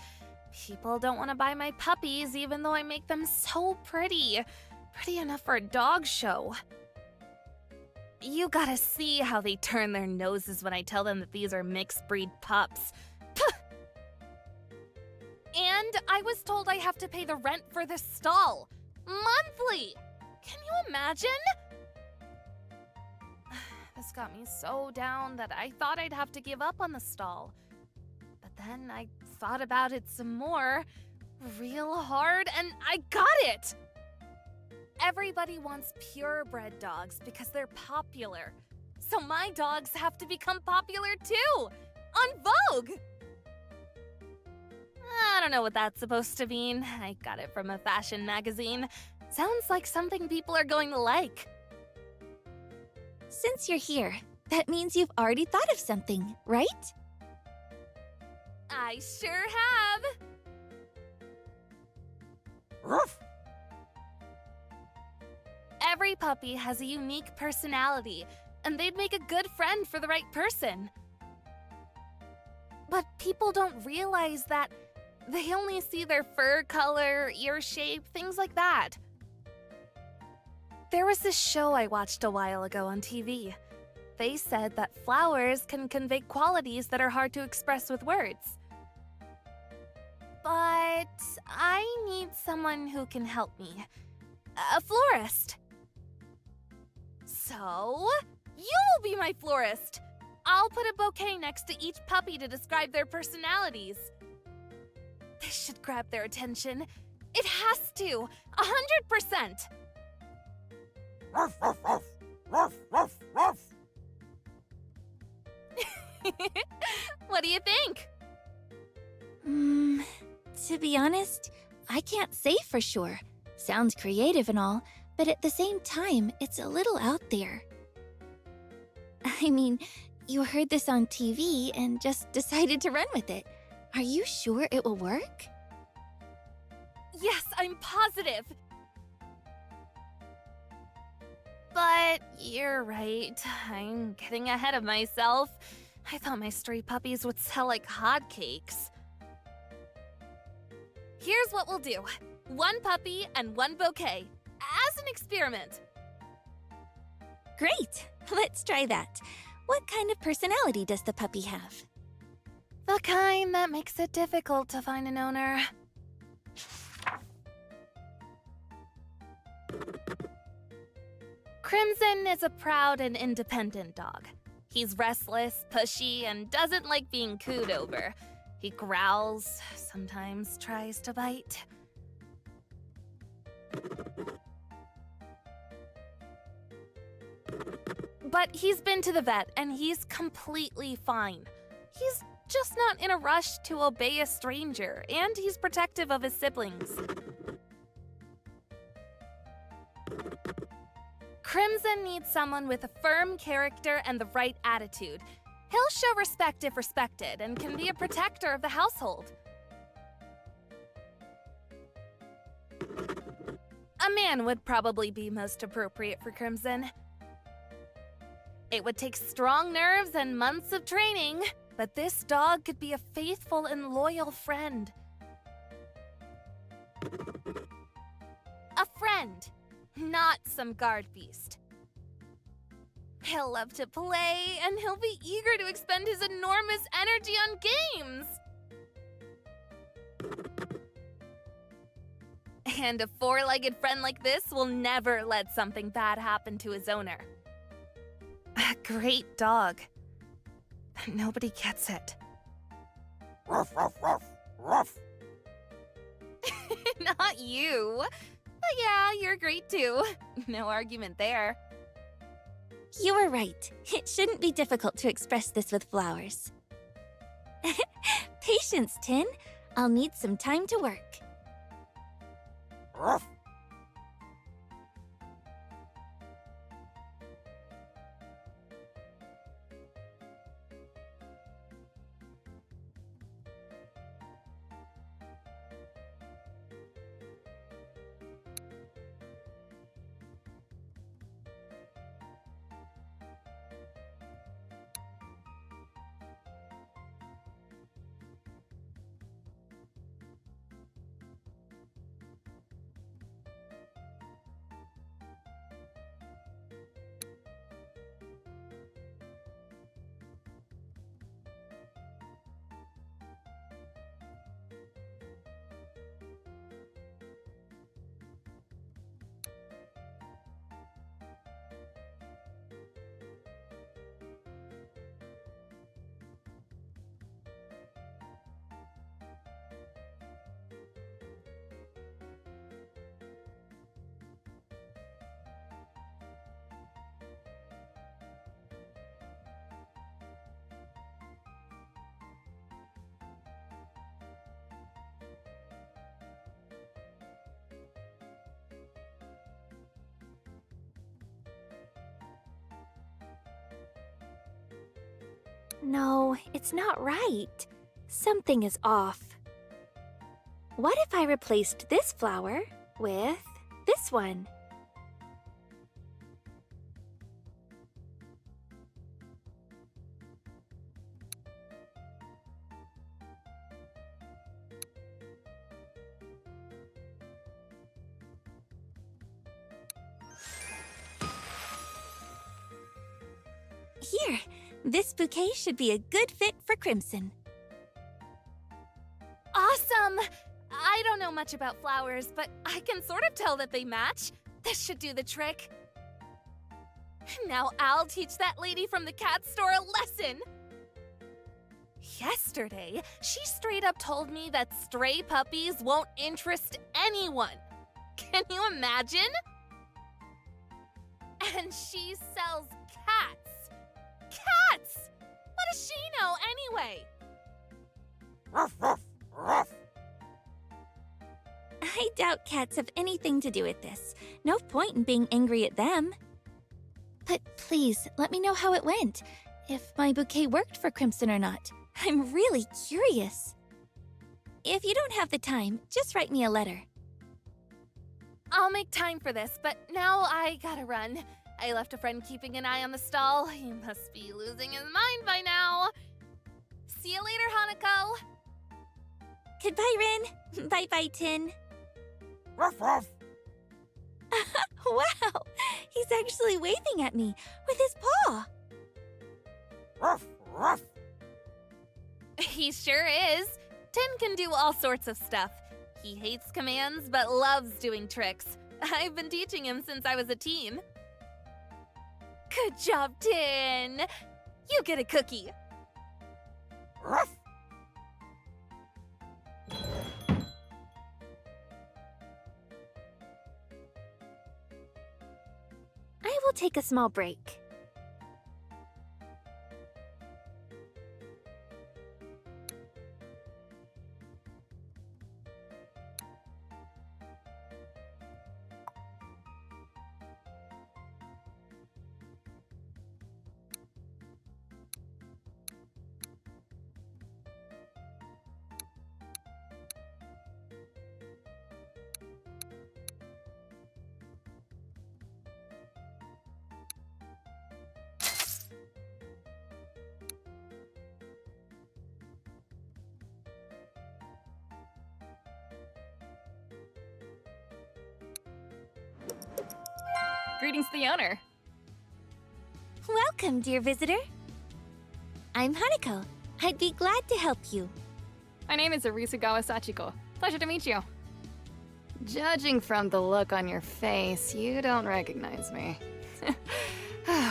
People don't want to buy my puppies even though I make them so pretty. Pretty enough for a dog show. You gotta see how they turn their noses when I tell them that these are mixed breed pups. And I was told I have to pay the rent for this stall. Monthly! Can you imagine? This got me so down that I thought I'd have to give up on the stall. But then I thought about it some more, real hard, and I got it! Everybody wants purebred dogs because they're popular. So my dogs have to become popular too! On Vogue! I don't know what that's supposed to mean. I got it from a fashion magazine. Sounds like something people are going to like. Since you're here, that means you've already thought of something, right? I sure have! Ruff! Every puppy has a unique personality, and they'd make a good friend for the right person. But people don't realize that they only see their fur color, ear shape, things like that. There was this show I watched a while ago on TV. They said that flowers can convey qualities that are hard to express with words. But I need someone who can help me. A florist. So, you will be my florist. I'll put a bouquet next to each puppy to describe their personalities. This should grab their attention. It has to! 100%! Ruff, ruff, ruff! Ruff, ruff, ruff! What do you think? To be honest, I can't say for sure. Sounds creative and all, but at the same time, it's a little out there. I mean, you heard this on TV and just decided to run with it. Are you sure it will work? Yes, I'm positive. But you're right. I'm getting ahead of myself. I thought my stray puppies would sell like hotcakes. Here's what we'll do. 1 puppy and 1 bouquet. As an experiment. Great! Let's try that. What kind of personality does the puppy have? The kind that makes it difficult to find an owner. Crimson is a proud and independent dog. He's restless, pushy, and doesn't like being cooed over. He growls, sometimes tries to bite. But he's been to the vet, and he's completely fine. He's just not in a rush to obey a stranger, and he's protective of his siblings. Crimson needs someone with a firm character and the right attitude. He'll show respect if respected, and can be a protector of the household. A man would probably be most appropriate for Crimson. It would take strong nerves and months of training, but this dog could be a faithful and loyal friend. A friend, not some guard beast. He'll love to play, and he'll be eager to expend his enormous energy on games. And a 4-legged friend like this will never let something bad happen to his owner. A great dog. But nobody gets it. Ruff, ruff, ruff, ruff! Not you. But yeah, you're great too. No argument there. You were right. It shouldn't be difficult to express this with flowers. Patience, Tin. I'll need some time to work. Ruff! No, it's not right. Something is off. What if I replaced this flower with this one? Here, this bouquet should be a good fit for Crimson. Awesome! I don't know much about flowers, but I can sort of tell that they match. This should do the trick. Now I'll teach that lady from the cat store a lesson. Yesterday, she straight up told me that stray puppies won't interest anyone. Can you imagine? And she sells cats. Cats! What does she know anyway? Ruff, ruff, ruff. I doubt cats have anything to do with this. No point in being angry at them. But please, let me know how it went. If my bouquet worked for Crimson or not. I'm really curious. If you don't have the time, just write me a letter. I'll make time for this, but now I gotta run. I left a friend keeping an eye on the stall. He must be losing his mind by now. See you later, Hanako. Goodbye, Rin. Bye-bye, Tin. Ruff, ruff. Wow! He's actually waving at me with his paw. Ruff, ruff. He sure is. Tin can do all sorts of stuff. He hates commands, but loves doing tricks. I've been teaching him since I was a teen. Good job, Tin! You get a cookie. Ruff. I will take a small break. Greetings to the owner. Welcome, dear visitor. I'm Hanako. I'd be glad to help you. My name is Arisugawa Sachiko. Pleasure to meet you. Judging from the look on your face, you don't recognize me.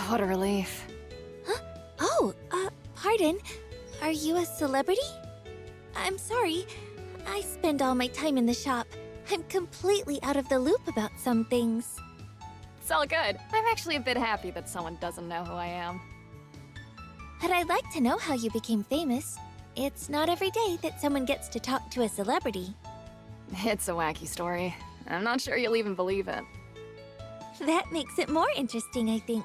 What a relief. Huh? Oh, pardon. Are you a celebrity? I'm sorry. I spend all my time in the shop. I'm completely out of the loop about some things. It's all good. I'm actually a bit happy that someone doesn't know who I am. But I'd like to know how you became famous. It's not every day that someone gets to talk to a celebrity. It's a wacky story. I'm not sure you'll even believe it. That makes it more interesting, I think.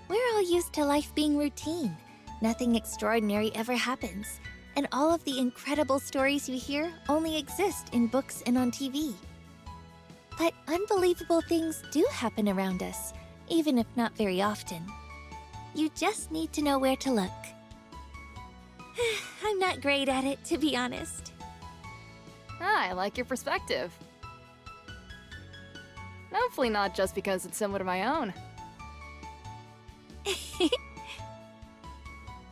We're all used to life being routine. Nothing extraordinary ever happens. And all of the incredible stories you hear only exist in books and on TV. But unbelievable things do happen around us, even if not very often. You just need to know where to look. I'm not great at it, to be honest. I like your perspective. Hopefully not just because it's similar to my own.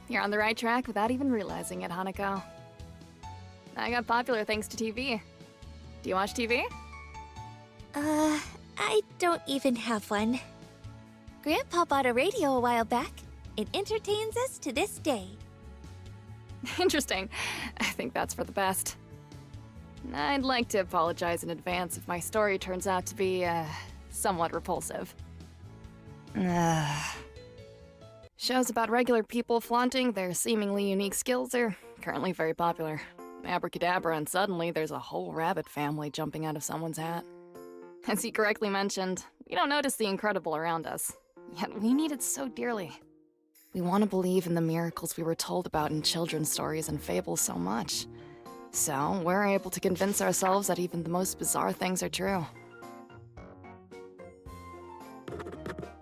You're on the right track without even realizing it, Hanako. I got popular thanks to TV. Do you watch TV? I don't even have one. Grandpa bought a radio a while back. It entertains us to this day. Interesting. I think that's for the best. I'd like to apologize in advance if my story turns out to be, somewhat repulsive. Shows about regular people flaunting their seemingly unique skills are currently very popular. Abracadabra, and suddenly there's a whole rabbit family jumping out of someone's hat. As he correctly mentioned, we don't notice the incredible around us, yet we need it so dearly. We want to believe in the miracles we were told about in children's stories and fables so much. So, we're able to convince ourselves that even the most bizarre things are true.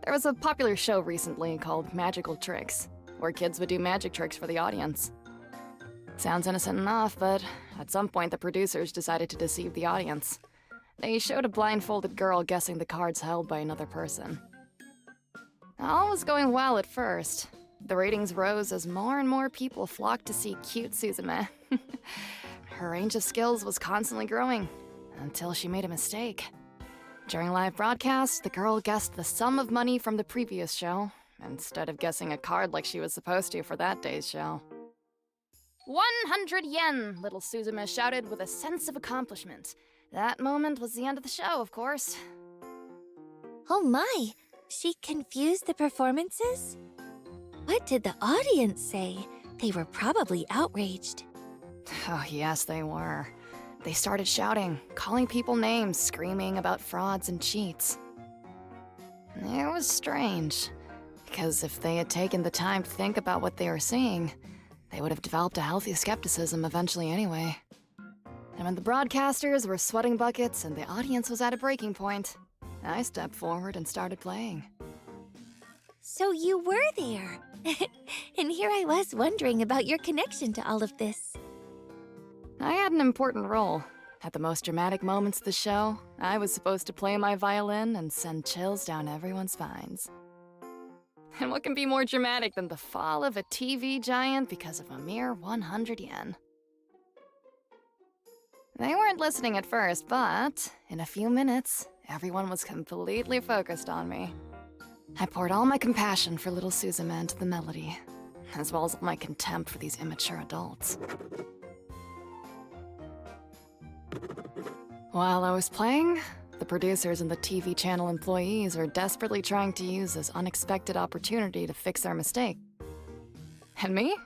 There was a popular show recently called Magical Tricks, where kids would do magic tricks for the audience. Sounds innocent enough, but at some point the producers decided to deceive the audience. They showed a blindfolded girl guessing the cards held by another person. All was going well at first. The ratings rose as more and more people flocked to see cute Suzume. Her range of skills was constantly growing, until she made a mistake. During live broadcast, the girl guessed the sum of money from the previous show, instead of guessing a card like she was supposed to for that day's show. 100 yen, little Suzume shouted with a sense of accomplishment. That moment was the end of the show, of course. Oh my! She confused the performances? What did the audience say? They were probably outraged. Oh, yes, they were. They started shouting, calling people names, screaming about frauds and cheats. It was strange, because if they had taken the time to think about what they were seeing, they would have developed a healthy skepticism eventually anyway. And when the broadcasters were sweating buckets and the audience was at a breaking point, I stepped forward and started playing. So you were there! And here I was wondering about your connection to all of this. I had an important role. At the most dramatic moments of the show, I was supposed to play my violin and send chills down everyone's spines. And what can be more dramatic than the fall of a TV giant because of a mere 100 yen? They weren't listening at first, but in a few minutes, everyone was completely focused on me. I poured all my compassion for little Suzume into the melody, as well as all my contempt for these immature adults. While I was playing, the producers and the TV channel employees were desperately trying to use this unexpected opportunity to fix their mistake. And me?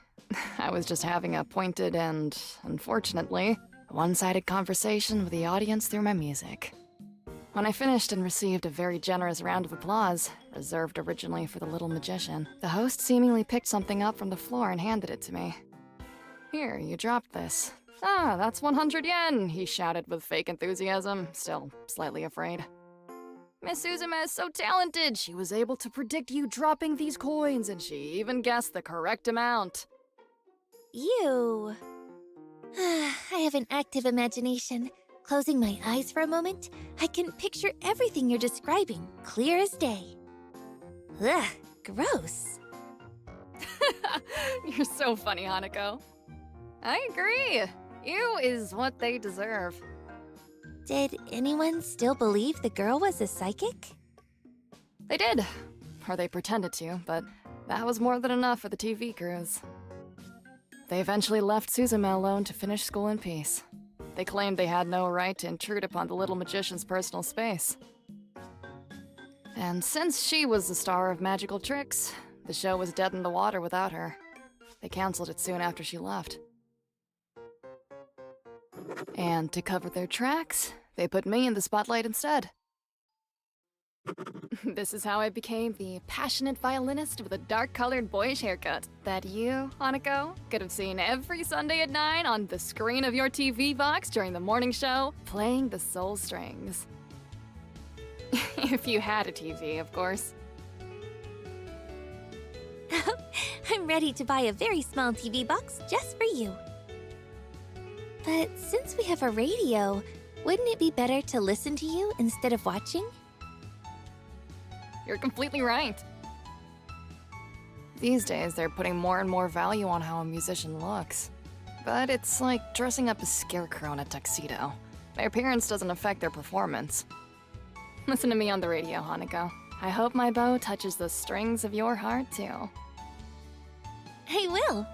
I was just having a pointed and, unfortunately, one-sided conversation with the audience through my music. When I finished and received a very generous round of applause, reserved originally for the little magician, the host seemingly picked something up from the floor and handed it to me. Here, you dropped this. Ah, that's 100 yen, he shouted with fake enthusiasm, still slightly afraid. Miss Suzume is so talented, she was able to predict you dropping these coins, and she even guessed the correct amount. You... I have an active imagination. Closing my eyes for a moment, I can picture everything you're describing, clear as day. Ugh, gross. You're so funny, Hanako. I agree. You is what they deserve. Did anyone still believe the girl was a psychic? They did. Or they pretended to, but that was more than enough for the TV crews. They eventually left Suzume alone to finish school in peace. They claimed they had no right to intrude upon the little magician's personal space. And since she was the star of Magical Tricks, the show was dead in the water without her. They canceled it soon after she left. And to cover their tracks, they put me in the spotlight instead. This is how I became the passionate violinist with a dark-colored boyish haircut that you, Hanako, could have seen every Sunday at 9 on the screen of your TV box during the morning show, playing the soul strings. If you had a TV, of course. I'm ready to buy a very small TV box just for you. But since we have a radio, wouldn't it be better to listen to you instead of watching? You're completely right. These days, they're putting more and more value on how a musician looks. But it's like dressing up a scarecrow in a tuxedo. Their appearance doesn't affect their performance. Listen to me on the radio, Hanako. I hope my bow touches the strings of your heart, too. I will.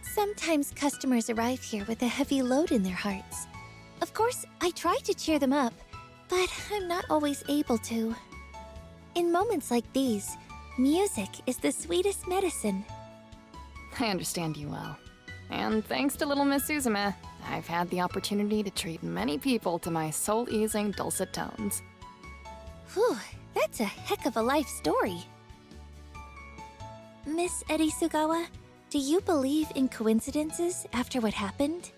Sometimes customers arrive here with a heavy load in their hearts. Of course, I try to cheer them up, but I'm not always able to. In moments like these, music is the sweetest medicine. I understand you well. And thanks to little Miss Suzume, I've had the opportunity to treat many people to my soul-easing dulcet tones. Whew, that's a heck of a life story. Miss Erisugawa, do you believe in coincidences after what happened?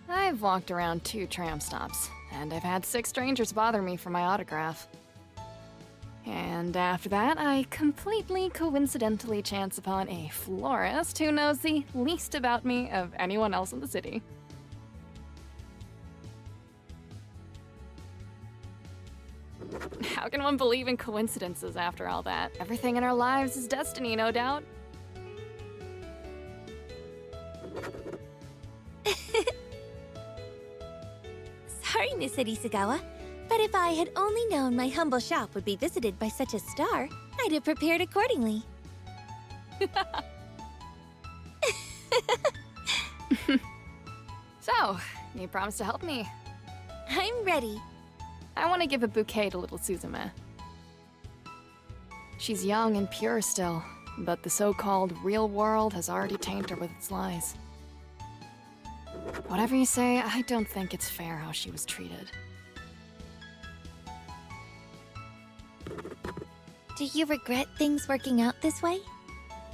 I've walked around 2 tram stops, and I've had 6 strangers bother me for my autograph. And after that, I completely coincidentally chance upon a florist who knows the least about me of anyone else in the city. How can one believe in coincidences after all that? Everything in our lives is destiny, no doubt. Sorry, Miss Erisugawa, but if I had only known my humble shop would be visited by such a star, I'd have prepared accordingly. So, you promised to help me. I'm ready. I want to give a bouquet to little Suzume. She's young and pure still, but the so-called real world has already tainted her with its lies. Whatever you say, I don't think it's fair how she was treated. Do you regret things working out this way?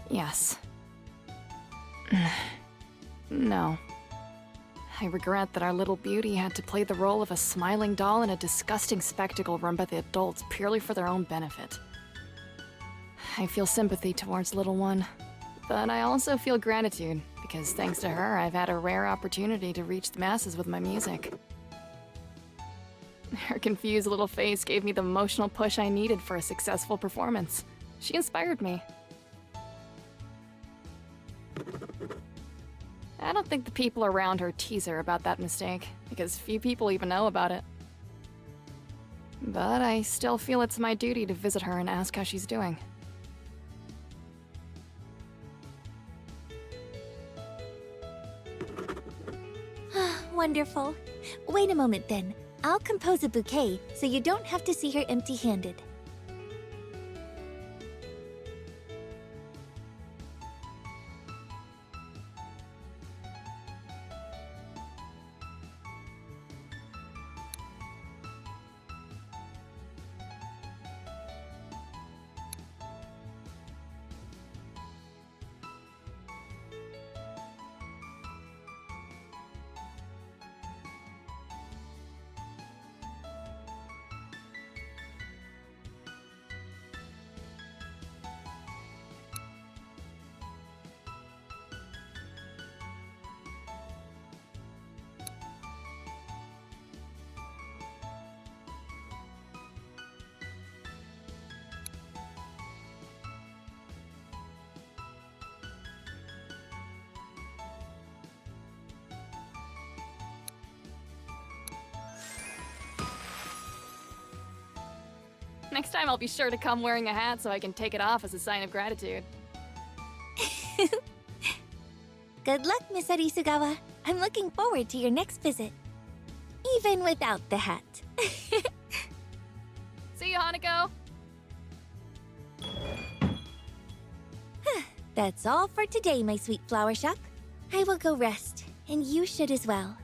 Yes. No. I regret that our little beauty had to play the role of a smiling doll in a disgusting spectacle run by the adults purely for their own benefit. I feel sympathy towards little one, but I also feel gratitude, because thanks to her, I've had a rare opportunity to reach the masses with my music. Her confused little face gave me the emotional push I needed for a successful performance. She inspired me. I don't think the people around her tease her about that mistake, because few people even know about it. But I still feel it's my duty to visit her and ask how she's doing. Wonderful. Wait a moment then. I'll compose a bouquet so you don't have to see her empty-handed. Next time I'll be sure to come wearing a hat so I can take it off as a sign of gratitude. Good luck, Miss Erisugawa. I'm looking forward to your next visit. Even without the hat. See you, Hanako! That's all for today, my sweet flower shop. I will go rest, and you should as well.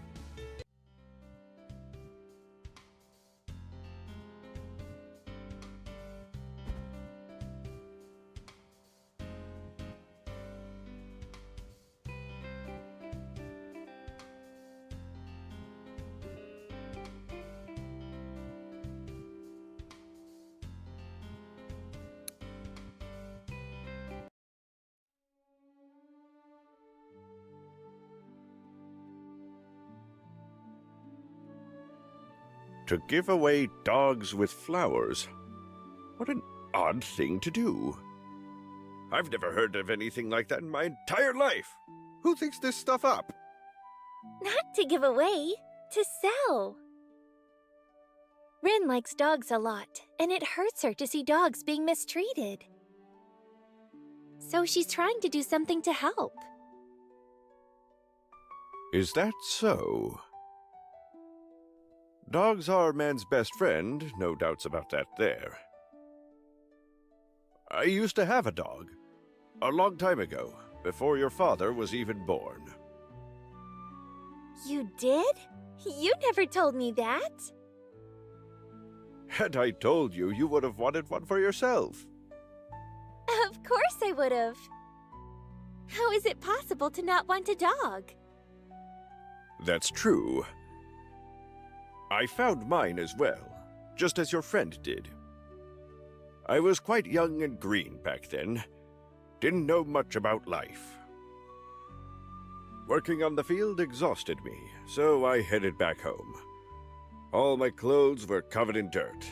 To give away dogs with flowers. What an odd thing to do. I've never heard of anything like that in my entire life. Who thinks this stuff up? Not to give away, to sell. Rin likes dogs a lot, and it hurts her to see dogs being mistreated. So she's trying to do something to help. Is that so? Dogs are man's best friend, no doubts about that there. I used to have a dog, a long time ago, before your father was even born. You did? You never told me that. Had I told you, you would have wanted one for yourself. Of course I would've. How is it possible to not want a dog? That's true. I found mine as well, just as your friend did. I was quite young and green back then. Didn't know much about life. Working on the field exhausted me, so I headed back home. All my clothes were covered in dirt,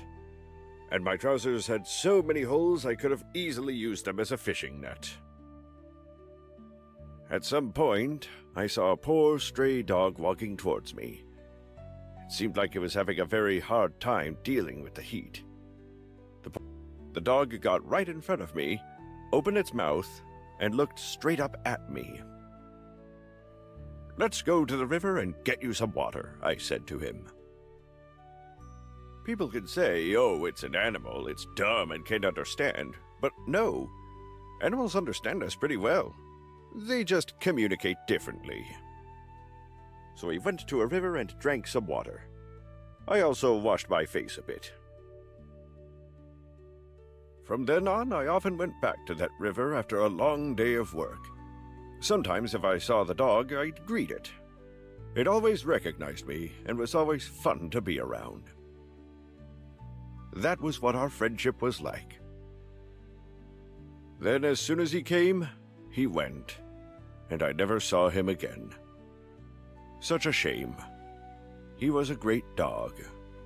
and my trousers had so many holes I could have easily used them as a fishing net. At some point, I saw a poor stray dog walking towards me. It seemed like it was having a very hard time dealing with the heat. The dog got right in front of me, opened its mouth, and looked straight up at me. "Let's go to the river and get you some water," I said to him. People can say, "Oh, it's an animal, it's dumb and can't understand." But no, animals understand us pretty well. They just communicate differently. So we went to a river and drank some water. I also washed my face a bit. From then on, I often went back to that river after a long day of work. Sometimes if I saw the dog, I'd greet it. It always recognized me and was always fun to be around. That was what our friendship was like. Then as soon as he came, he went, and I never saw him again. Such a shame. He was a great dog,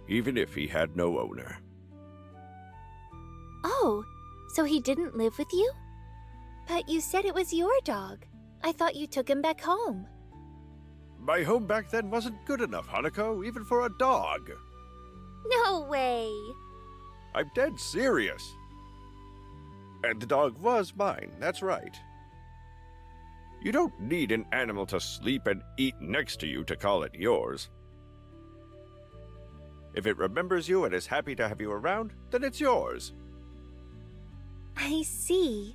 even if he had no owner. Oh, so he didn't live with you? But you said it was your dog. I thought you took him back home. My home back then wasn't good enough, Hanako, even for a dog. No way! I'm dead serious. And the dog was mine, that's right. You don't need an animal to sleep and eat next to you to call it yours. If it remembers you and is happy to have you around, then it's yours. I see.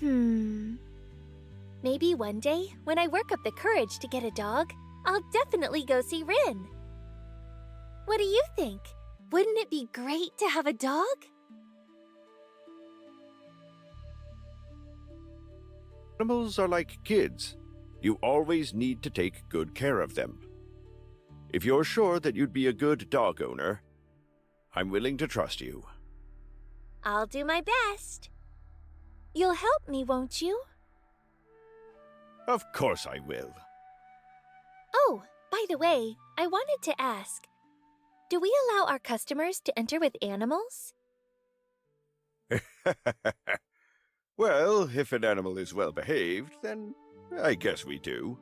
Maybe one day, when I work up the courage to get a dog, I'll definitely go see Rin. What do you think? Wouldn't it be great to have a dog? Animals are like kids. You always need to take good care of them. If you're sure that you'd be a good dog owner, I'm willing to trust you. I'll do my best. You'll help me, won't you? Of course I will. Oh, by the way, I wanted to ask, do we allow our customers to enter with animals? Well, if an animal is well behaved, then I guess we do.